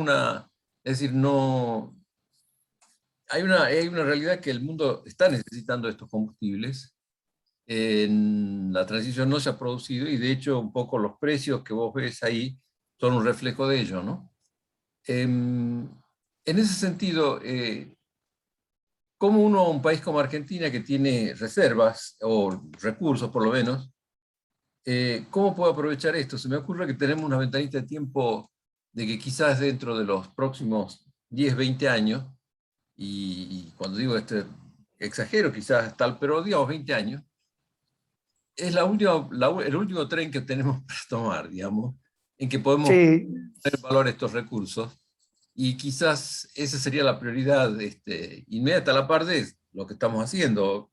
decir, no... Hay una realidad que el mundo está necesitando estos combustibles. La transición no se ha producido y de hecho un poco los precios que vos ves ahí son un reflejo de ello, ¿no? En ese sentido, ¿cómo un país como Argentina, que tiene reservas o recursos por lo menos, ¿cómo puedo aprovechar esto? Se me ocurre que tenemos una ventanita de tiempo de que quizás dentro de los próximos 10, 20 años, y cuando digo exagero quizás tal, pero digamos 20 años, es el último tren que tenemos para tomar, digamos, en que podemos Sí, poner en valor estos recursos. Y quizás esa sería la prioridad inmediata a la par de lo que estamos haciendo.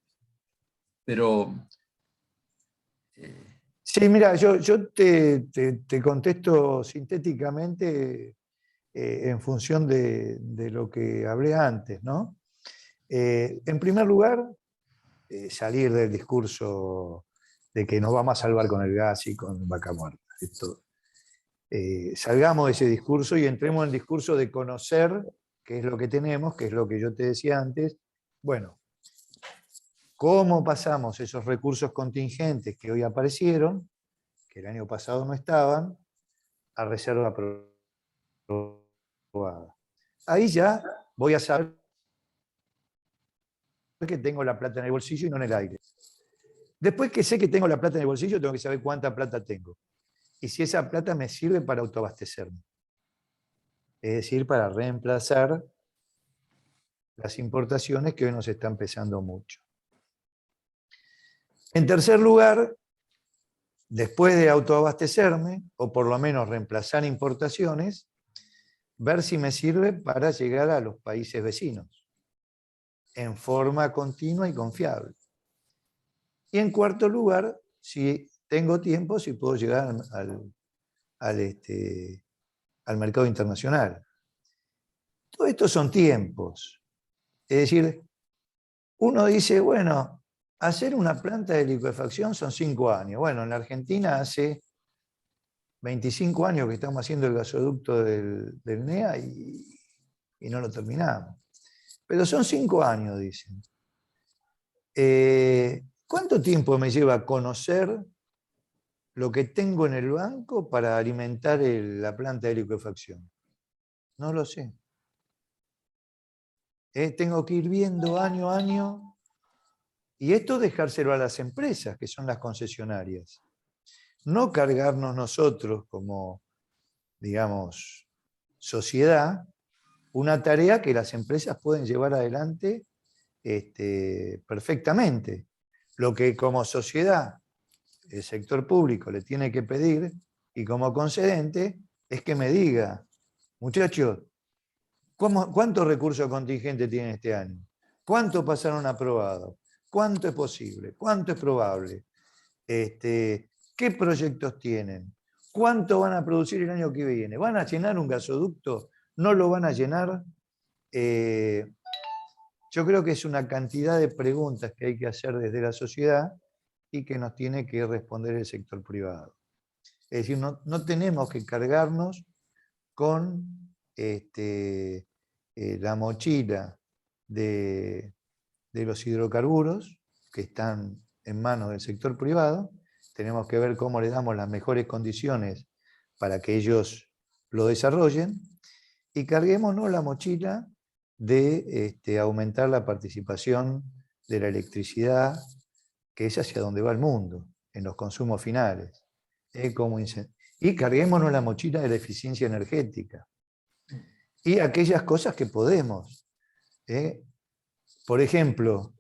Pero sí, mira, yo te contesto sintéticamente en función de lo que hablé antes, ¿no? En primer lugar, salir del discurso de que nos vamos a salvar con el gas y con Vaca Muerta. Salgamos de ese discurso y entremos en el discurso de conocer qué es lo que tenemos, qué es lo que yo te decía antes. Bueno, ¿cómo pasamos esos recursos contingentes que hoy aparecieron, que el año pasado no estaban, a reserva probada? Ahí ya voy a saber que tengo la plata en el bolsillo y no en el aire. Después que sé que tengo la plata en el bolsillo, tengo que saber cuánta plata tengo. Y si esa plata me sirve para autoabastecerme. Es decir, para reemplazar las importaciones que hoy nos están pesando mucho. En tercer lugar, después de autoabastecerme, o por lo menos reemplazar importaciones, ver si me sirve para llegar a los países vecinos, en forma continua y confiable. Y en cuarto lugar, si tengo tiempo, si puedo llegar al mercado internacional. Todo esto son tiempos. Es decir, uno dice, bueno, hacer una planta de liquefacción son 5 años. Bueno, en la Argentina hace 25 años que estamos haciendo el gasoducto del NEA y no lo terminamos. Pero son 5 años, dicen. ¿Cuánto tiempo me lleva conocer lo que tengo en el banco para alimentar la planta de liquefacción? No lo sé. Tengo que ir viendo año a año. Y esto dejárselo a las empresas, que son las concesionarias. No cargarnos nosotros como, digamos, sociedad, una tarea que las empresas pueden llevar adelante perfectamente. Lo que como sociedad el sector público le tiene que pedir, y como concedente, es que me diga, muchachos, ¿cuántos recursos contingentes tienen este año? ¿Cuántos pasaron aprobados? ¿Cuánto es posible? ¿Cuánto es probable? ¿Qué proyectos tienen? ¿Cuánto van a producir el año que viene? ¿Van a llenar un gasoducto? ¿No lo van a llenar? Yo creo que es una cantidad de preguntas que hay que hacer desde la sociedad y que nos tiene que responder el sector privado. Es decir, no tenemos que cargarnos con la mochila de los hidrocarburos que están en manos del sector privado. Tenemos que ver cómo le damos las mejores condiciones para que ellos lo desarrollen y carguémonos la mochila de aumentar la participación de la electricidad, que es hacia donde va el mundo, en los consumos finales. Y carguémonos la mochila de la eficiencia energética. Y aquellas cosas que podemos. Por ejemplo,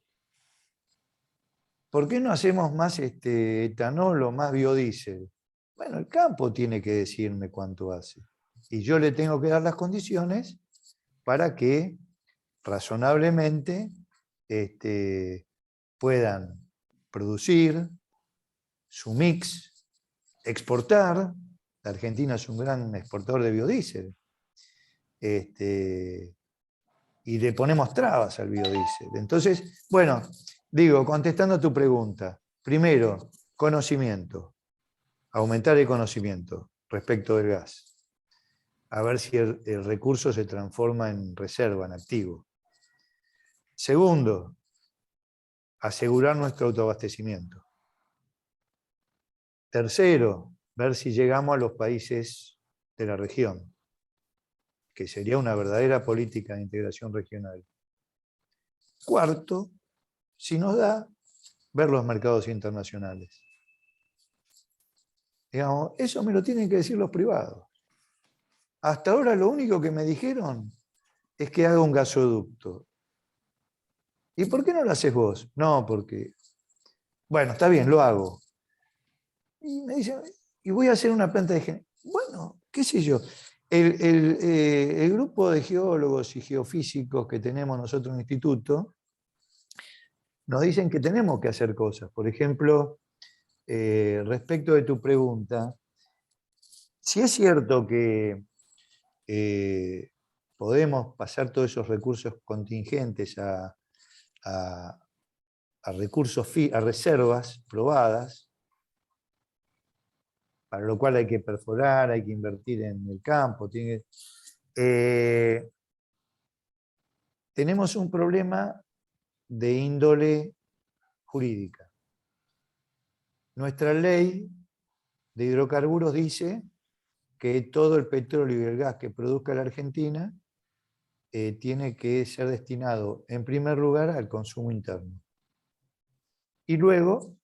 ¿por qué no hacemos más etanol o más biodiesel? Bueno, el campo tiene que decirme cuánto hace. Y yo le tengo que dar las condiciones para que razonablemente puedan producir su mix, exportar. La Argentina es un gran exportador de biodiesel. Y le ponemos trabas al biodiesel. Entonces, bueno, digo, contestando a tu pregunta, primero, conocimiento, aumentar el conocimiento respecto del gas, a ver si el recurso se transforma en reserva, en activo. Segundo, asegurar nuestro autoabastecimiento. Tercero, ver si llegamos a los países de la región, que sería una verdadera política de integración regional. Cuarto, si nos da, ver los mercados internacionales. Digamos, eso me lo tienen que decir los privados. Hasta ahora lo único que me dijeron es que haga un gasoducto. ¿Y por qué no lo haces vos? No, porque, bueno, está bien, lo hago. Y me dicen, y voy a hacer una planta de generación. Bueno, qué sé yo. El grupo de geólogos y geofísicos que tenemos nosotros en el instituto nos dicen que tenemos que hacer cosas. Por ejemplo, respecto de tu pregunta, si es cierto que podemos pasar todos esos recursos contingentes a recursos, a reservas probadas, para lo cual hay que perforar, hay que invertir en el campo. Tenemos un problema de índole jurídica. Nuestra ley de hidrocarburos dice que todo el petróleo y el gas que produzca la Argentina tiene que ser destinado en primer lugar al consumo interno. Y luego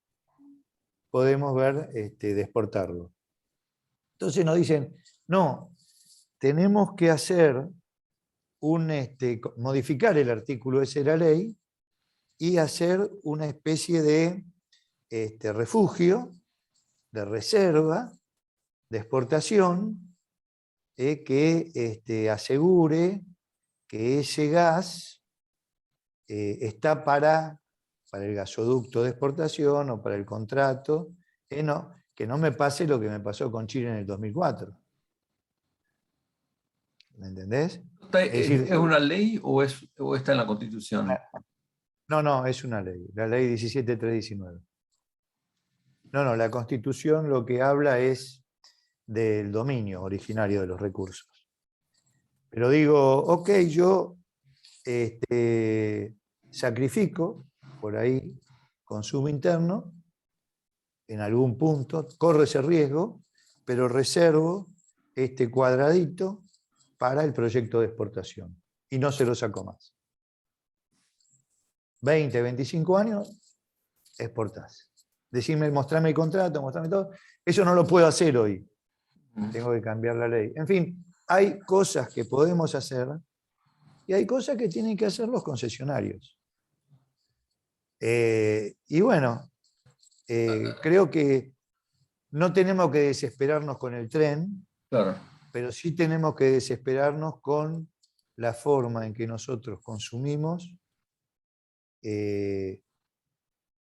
podemos ver de exportarlo. Entonces nos dicen, no, tenemos que hacer modificar el artículo ese de la ley y hacer una especie de refugio, de reserva, de exportación, que asegure que ese gas está para el gasoducto de exportación o para el contrato, que no me pase lo que me pasó con Chile en el 2004. ¿Me entendés? ¿Es una ley o está en la Constitución? No, es una ley, la ley 17319. No, la Constitución lo que habla es del dominio originario de los recursos. Pero digo, ok, yo sacrifico por ahí consumo interno, en algún punto, corro ese riesgo, pero reservo este cuadradito para el proyecto de exportación y no se lo saco más. 20, 25 años, exportás. Decime, mostrame el contrato, mostrame todo. Eso no lo puedo hacer hoy. Tengo que cambiar la ley. En fin, hay cosas que podemos hacer y hay cosas que tienen que hacer los concesionarios. Y bueno, creo que no tenemos que desesperarnos con el tren, claro, pero sí tenemos que desesperarnos con la forma en que nosotros consumimos,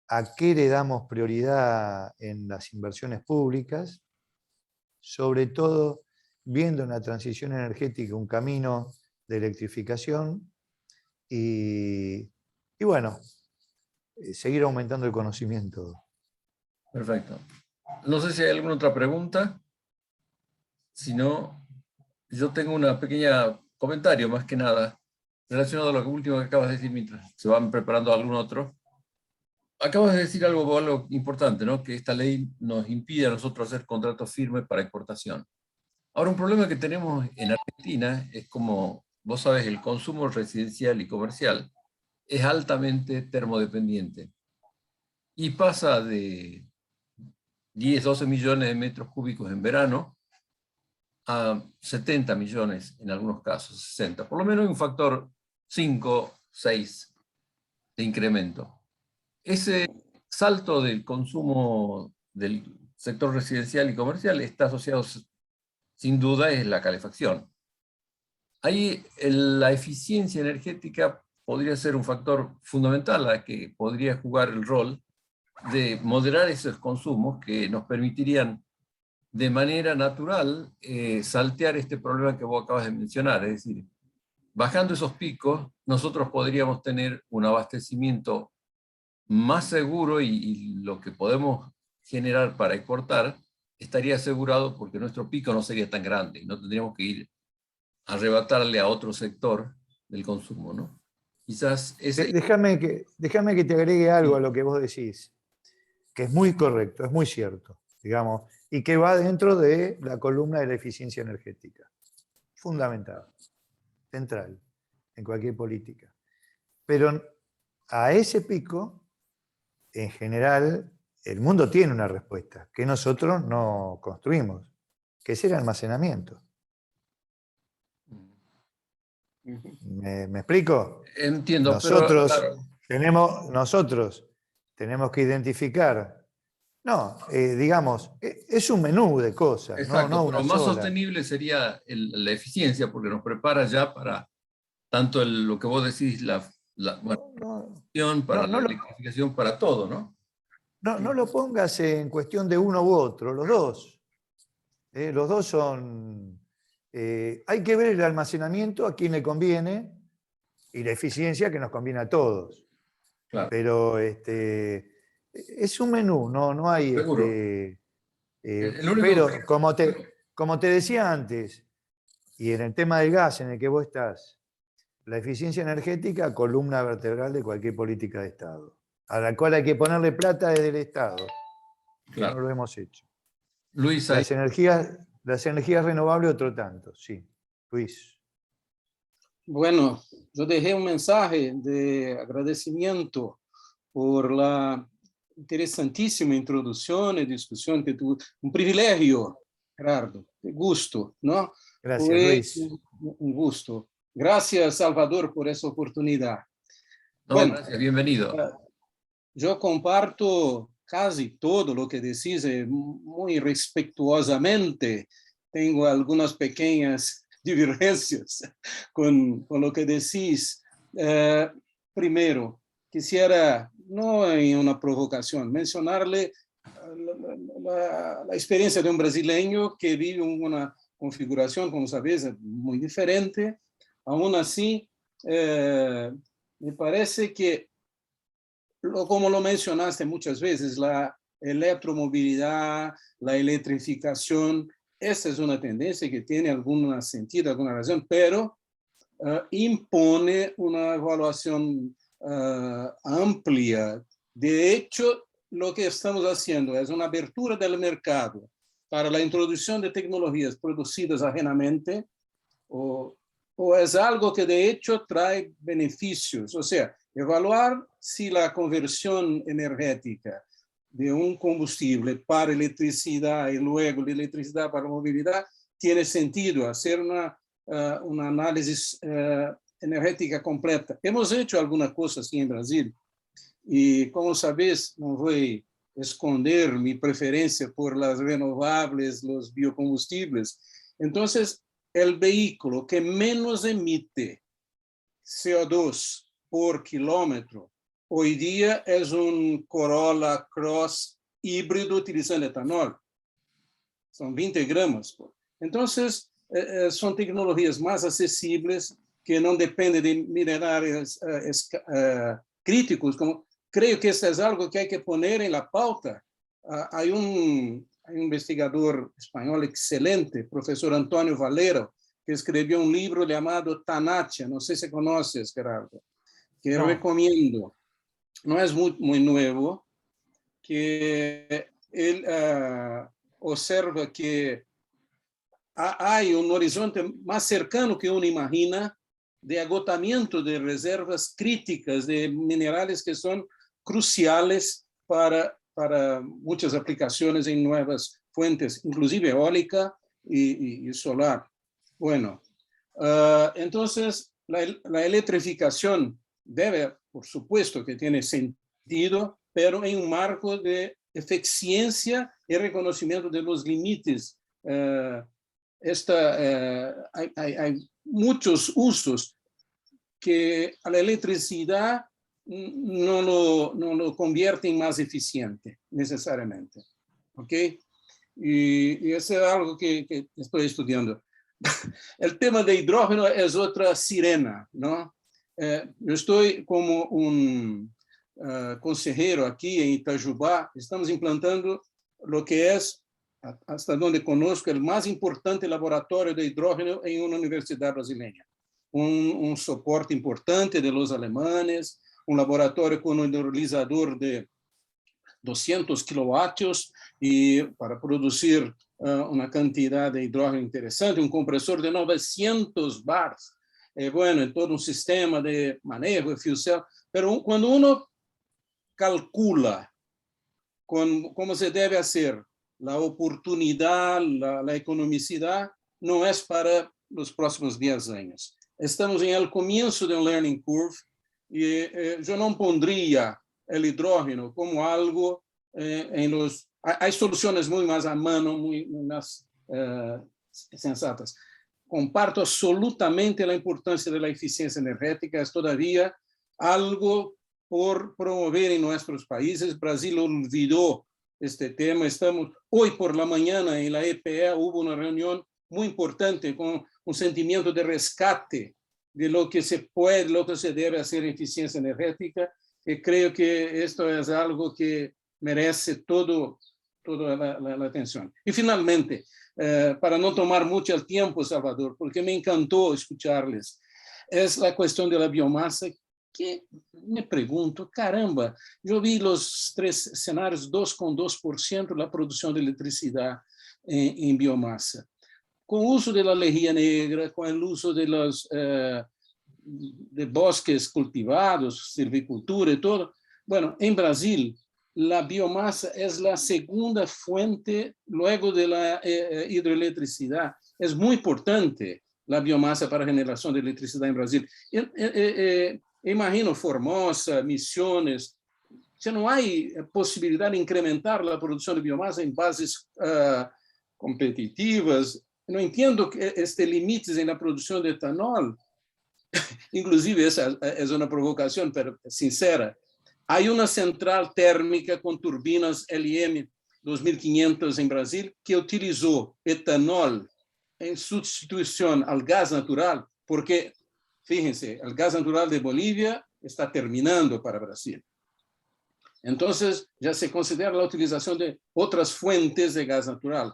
a qué le damos prioridad en las inversiones públicas, sobre todo viendo una transición energética, un camino de electrificación y bueno, seguir aumentando el conocimiento. perfecto. No sé si hay alguna otra pregunta. Si no, yo tengo una pequeña comentario, más que nada, relacionado a lo último que acabas de decir mientras se van preparando algún otro. Acabas de decir algo importante, ¿no? Que esta ley nos impide a nosotros hacer contratos firmes para exportación. Ahora, un problema que tenemos en Argentina es, como vos sabes, el consumo residencial y comercial es altamente termodependiente y pasa de 10, 12 millones de metros cúbicos en verano a 70 millones en algunos casos, 60. Por lo menos hay un factor 5, 6 de incremento. Ese salto del consumo del sector residencial y comercial está asociado, sin duda, es la calefacción. Ahí la eficiencia energética podría ser un factor fundamental a que podría jugar el rol de moderar esos consumos que nos permitirían de manera natural saltear este problema que vos acabas de mencionar. Es decir, bajando esos picos, nosotros podríamos tener un abastecimiento más seguro y lo que podemos generar para exportar estaría asegurado porque nuestro pico no sería tan grande y no tendríamos que ir a arrebatarle a otro sector del consumo, ¿no? Quizás ese... Déjame que te agregue algo a lo que vos decís, que es muy correcto, es muy cierto, digamos, y que va dentro de la columna de la eficiencia energética. Fundamental, central, en cualquier política. Pero a ese pico, en general, el mundo tiene una respuesta que nosotros no construimos, que es el almacenamiento. ¿Me explico? Entiendo, Nosotros, pero nosotros tenemos que identificar, digamos, es un menú de cosas, exacto, no pero una más sola. sostenible sería la eficiencia, porque nos prepara ya para tanto lo que vos decís, para la electrificación, para todo, ¿no? No lo pongas en cuestión de uno u otro, los dos. Los dos son... hay que ver el almacenamiento a quién le conviene y la eficiencia que nos conviene a todos. Claro. Pero es un menú, no hay... Seguro. Pero como te decía antes, y en el tema del gas en el que vos estás, la eficiencia energética, columna vertebral de cualquier política de Estado, a la cual hay que ponerle plata desde el Estado, que claro. no lo hemos hecho. Luis, las energías renovables, otro tanto, sí. Luis. Bueno, yo dejé un mensaje de agradecimiento por la interessantíssima introdução e discussão que tu, um privilégio, Gerardo, de gusto, não? Gracias, Foi Luis. um gusto. Gracias, Salvador, por essa oportunidade. No, bueno, gracias, bienvenido. Eu comparto casi todo o que decís muito respetuosamente. Tenho algumas pequeñas divergências com o que decís. Primeiro, quisiera, no en una provocación, mencionarle la experiencia de un brasileño que vive una configuración, como sabes, muy diferente. Aún así, me parece que, como lo mencionaste muchas veces, la electromovilidad, la electrificación, esa es una tendencia que tiene algún sentido, alguna razón, pero impone una evaluación amplia. De hecho, lo que estamos haciendo es una abertura del mercado para la introducción de tecnologías producidas ajenamente o es algo que de hecho trae beneficios. O sea, evaluar si la conversión energética de un combustible para electricidad y luego de electricidad para movilidad tiene sentido, hacer una análisis energética completa. Hemos hecho alguna cosa así en Brasil y, como sabes, no voy a esconder mi preferencia por las renovables, los biocombustibles. Entonces, el vehículo que menos emite CO2 por kilómetro hoy día es un Corolla Cross híbrido utilizando etanol. Son 20 gramos. Entonces, son tecnologías más accesibles que no dependen de minerales críticos. Como, creo que eso es algo que hay que poner en la pauta. Hay un investigador español excelente, profesor Antonio Valero, que escribió un libro llamado Tanatia, no sé si conoces, Gerardo, que recomiendo. No es muy nuevo, que él observa que hay un horizonte más cercano que uno imagina de agotamiento de reservas críticas de minerales que son cruciales para muchas aplicaciones en nuevas fuentes, inclusive eólica y solar. Bueno, entonces la electrificación debe, por supuesto que tiene sentido, pero en un marco de eficiencia y reconocimiento de los límites. Hay muchos usos que a la electricidad no lo convierten más eficiente necesariamente. ¿Ok? Y eso es algo que estoy estudiando. El tema de hidrógeno es otra sirena, ¿no? Yo estoy como un consejero aquí en Itajubá, estamos implantando lo que es, hasta donde conozco, el más importante laboratorio de hidrógeno en una universidad brasileña. Un soporte importante de los alemanes, un laboratorio con un hidrolizador de 200 kilovatios y para producir una cantidad de hidrógeno interesante, un compresor de 900 bars, bueno, en todo un sistema de manejo de fuel cell. Pero cuando uno calcula con cómo se debe hacer. La oportunidad, la economicidad no es para los próximos 10 años. Estamos en el comienzo de un learning curve y yo no pondría el hidrógeno como algo en los... Hay soluciones muy más a mano, muy más sensatas. Comparto absolutamente la importancia de la eficiencia energética, es todavía algo por promover en nuestros países. Brasil olvidó este tema. Hoy por la mañana en la EPE hubo una reunión muy importante con un sentimiento de rescate de lo que se puede, lo que se debe hacer en eficiencia energética, y creo que esto es algo que merece toda la atención. Y finalmente, para no tomar mucho el tiempo, Salvador, porque me encantó escucharles, es la cuestión de la biomasa, que me pregunto, caramba, yo vi los 3 escenarios, 2,2% la producción de electricidad en biomasa. Con el uso de la lejía negra, con el uso de los de bosques cultivados, silvicultura y todo. Bueno, en Brasil, la biomasa es la segunda fuente luego de la hidroelectricidad. Es muy importante la biomasa para generación de electricidad en Brasil. Imagino Formosa, Misiones, ya no hay posibilidad de incrementar la producción de biomasa en bases competitivas. No entiendo límites en la producción de etanol. Inclusive, esa es una provocación, pero sincera. Hay una central térmica con turbinas LM 2500 en Brasil que utilizó etanol en sustitución al gas natural, porque, fíjense, el gas natural de Bolivia está terminando para Brasil. Entonces, ya se considera la utilización de otras fuentes de gas natural.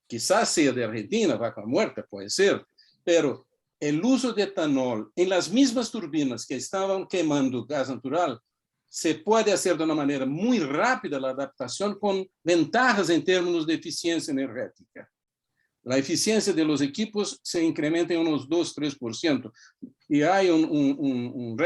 Quizás sea de Argentina, Vaca Muerta, puede ser, pero el uso de etanol en las mismas turbinas que estaban quemando gas natural se puede hacer de una manera muy rápida la adaptación con ventajas en términos de eficiencia energética. La eficiencia de los equipos se incrementa en unos 2-3%. Y hay un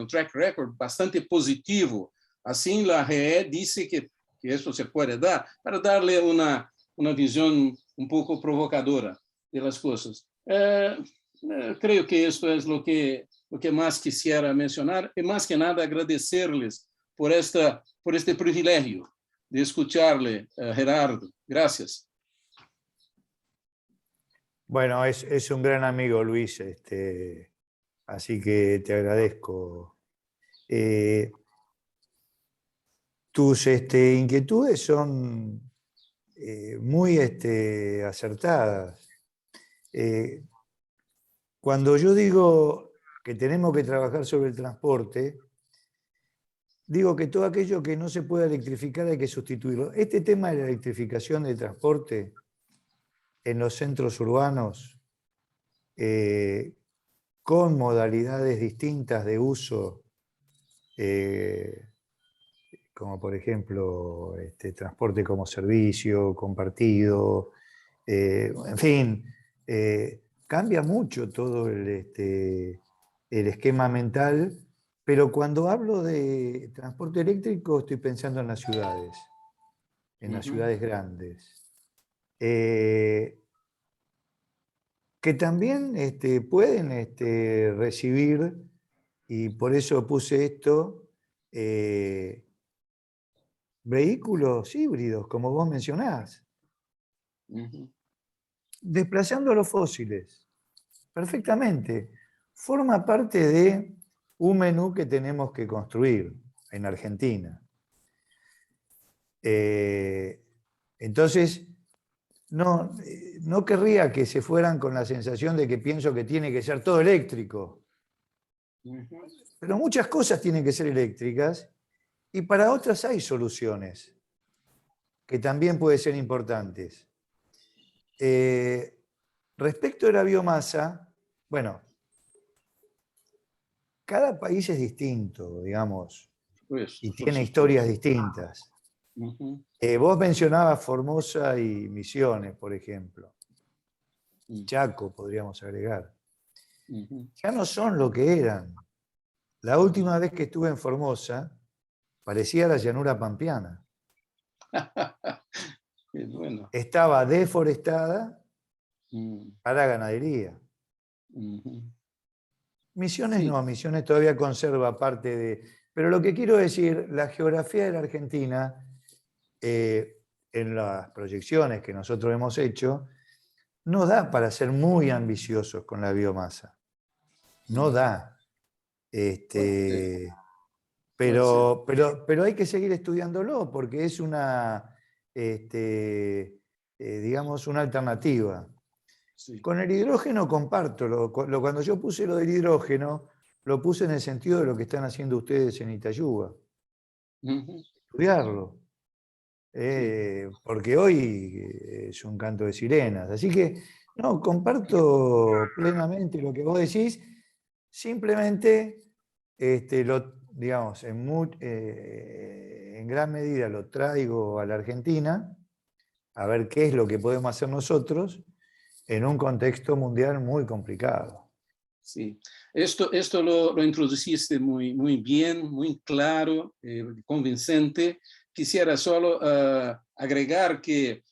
track record bastante positivo. Así la RE dice que eso se puede dar, para darle una visión un poco provocadora de las cosas. Creo que esto es lo que más quisiera mencionar, y más que nada agradecerles por este privilegio de escucharle, Gerardo. Gracias. Bueno, es un gran amigo, Luis, así que te agradezco. Tus inquietudes son muy acertadas. Cuando yo digo que tenemos que trabajar sobre el transporte, digo que todo aquello que no se pueda electrificar hay que sustituirlo. Este tema de la electrificación del transporte en los centros urbanos, con modalidades distintas de uso, como por ejemplo transporte como servicio, compartido, en fin, cambia mucho todo el esquema mental, pero cuando hablo de transporte eléctrico estoy pensando en las ciudades grandes, que también pueden recibir, y por eso puse esto, vehículos híbridos, como vos mencionás, desplazando a los fósiles, perfectamente. Forma parte de un menú que tenemos que construir en Argentina. Entonces, no querría que se fueran con la sensación de que pienso que tiene que ser todo eléctrico. Pero muchas cosas tienen que ser eléctricas y para otras hay soluciones que también pueden ser importantes. Respecto a la biomasa, bueno, cada país es distinto, digamos, y tiene historias distintas. Vos mencionabas Formosa y Misiones, por ejemplo. Chaco, podríamos agregar. Ya no son lo que eran. La última vez que estuve en Formosa, parecía la llanura pampeana. Bueno. estaba deforestada para ganadería. Misiones Sí. no, Misiones todavía conserva parte de... Pero lo que quiero decir, la geografía de la Argentina, en las proyecciones que nosotros hemos hecho, no da para ser muy ambiciosos con la biomasa. No da. Pero hay que seguir estudiándolo porque es una, digamos, una alternativa. Sí. Con el hidrógeno comparto. Cuando yo puse lo del hidrógeno, lo puse en el sentido de lo que están haciendo ustedes en Itayuba. Estudiarlo. Porque hoy es un canto de sirenas. Así que, no, comparto plenamente lo que vos decís. Simplemente, digamos, en gran medida lo traigo a la Argentina a ver qué es lo que podemos hacer nosotros en un contexto mundial muy complicado. Sí, esto lo introduciste muy bien, muy claro, convincente. Quisiera solo agregar que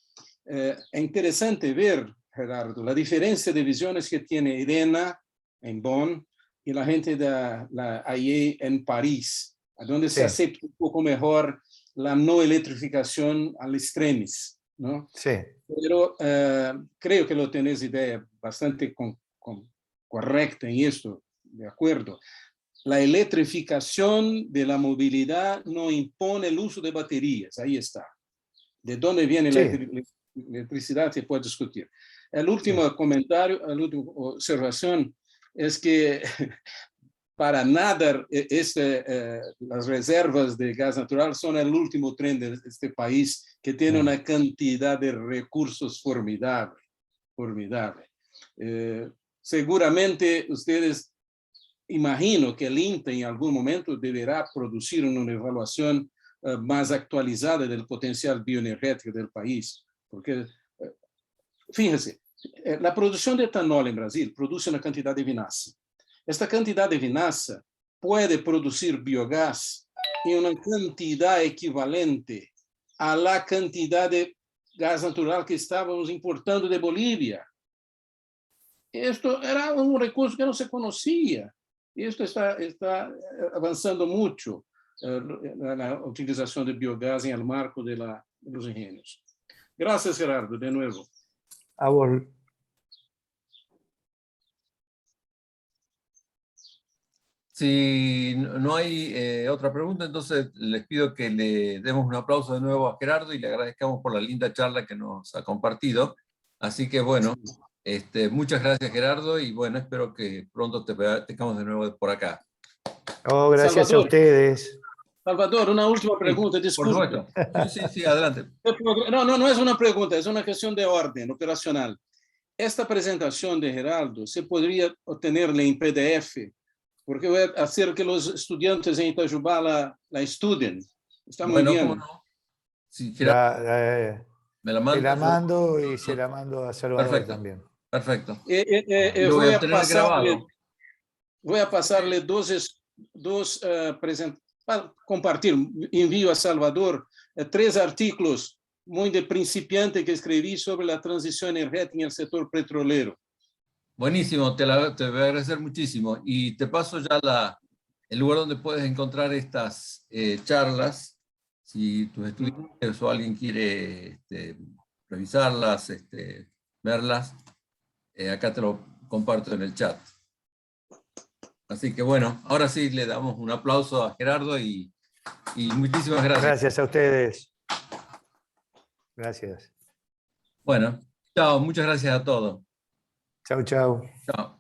es interesante ver, Gerardo, la diferencia de visiones que tiene Irena en Bonn y la gente de la AIE en París, donde se acepta un poco mejor la no electrificación al extremis, ¿no? Sí. Pero creo que lo tenés idea bastante correcta en esto, de acuerdo. La electrificación de la movilidad no impone el uso de baterías, ahí está. ¿De dónde viene la electricidad? Se puede discutir. El último comentario, la última observación es que para nada las reservas de gas natural son el último tren de este país que tiene una cantidad de recursos formidable. Seguramente ustedes, imagino que el INTA en algún momento deberá producir una evaluación más actualizada del potencial bioenergético del país, porque fíjense, la producción de etanol en Brasil produce una cantidad de vinaza. Esta cantidad de vinaza puede producir biogás en una cantidad equivalente a la cantidad de gas natural que estábamos importando de Bolivia. Esto era un recurso que no se conocía. Esto está avanzando mucho, la utilización de biogás en el marco de los ingenios. Gracias, Gerardo, de nuevo. A vos. Si no hay otra pregunta, entonces les pido que le demos un aplauso de nuevo a Gerardo y le agradezcamos por la linda charla que nos ha compartido. Así que bueno, muchas gracias, Gerardo, y bueno, espero que pronto te tengamos de nuevo por acá. Oh, gracias Salvador. A ustedes. Salvador, una última pregunta, disculpe. Por supuesto. Sí, adelante. No es una pregunta, es una cuestión de orden operacional. Esta presentación de Gerardo se podría obtenerla en PDF, porque voy a hacer que los estudiantes en Itajubá la estudien. Está muy bien. ¿Cómo no? Si Gerardo, me la mando y se la mando a Salvador también. Perfecto. Voy a pasarle dos compartir, envío a Salvador 3 artículos muy de principiante que escribí sobre la transición energética en el sector petrolero. Buenísimo, te voy a agradecer muchísimo. Y te paso ya el lugar donde puedes encontrar estas charlas. Si tus estudiantes o alguien quiere revisarlas, verlas, acá te lo comparto en el chat. Así que bueno, ahora sí le damos un aplauso a Gerardo y muchísimas gracias. Gracias a ustedes. Gracias. Bueno, chao, muchas gracias a todos. Chau, chau. Chao.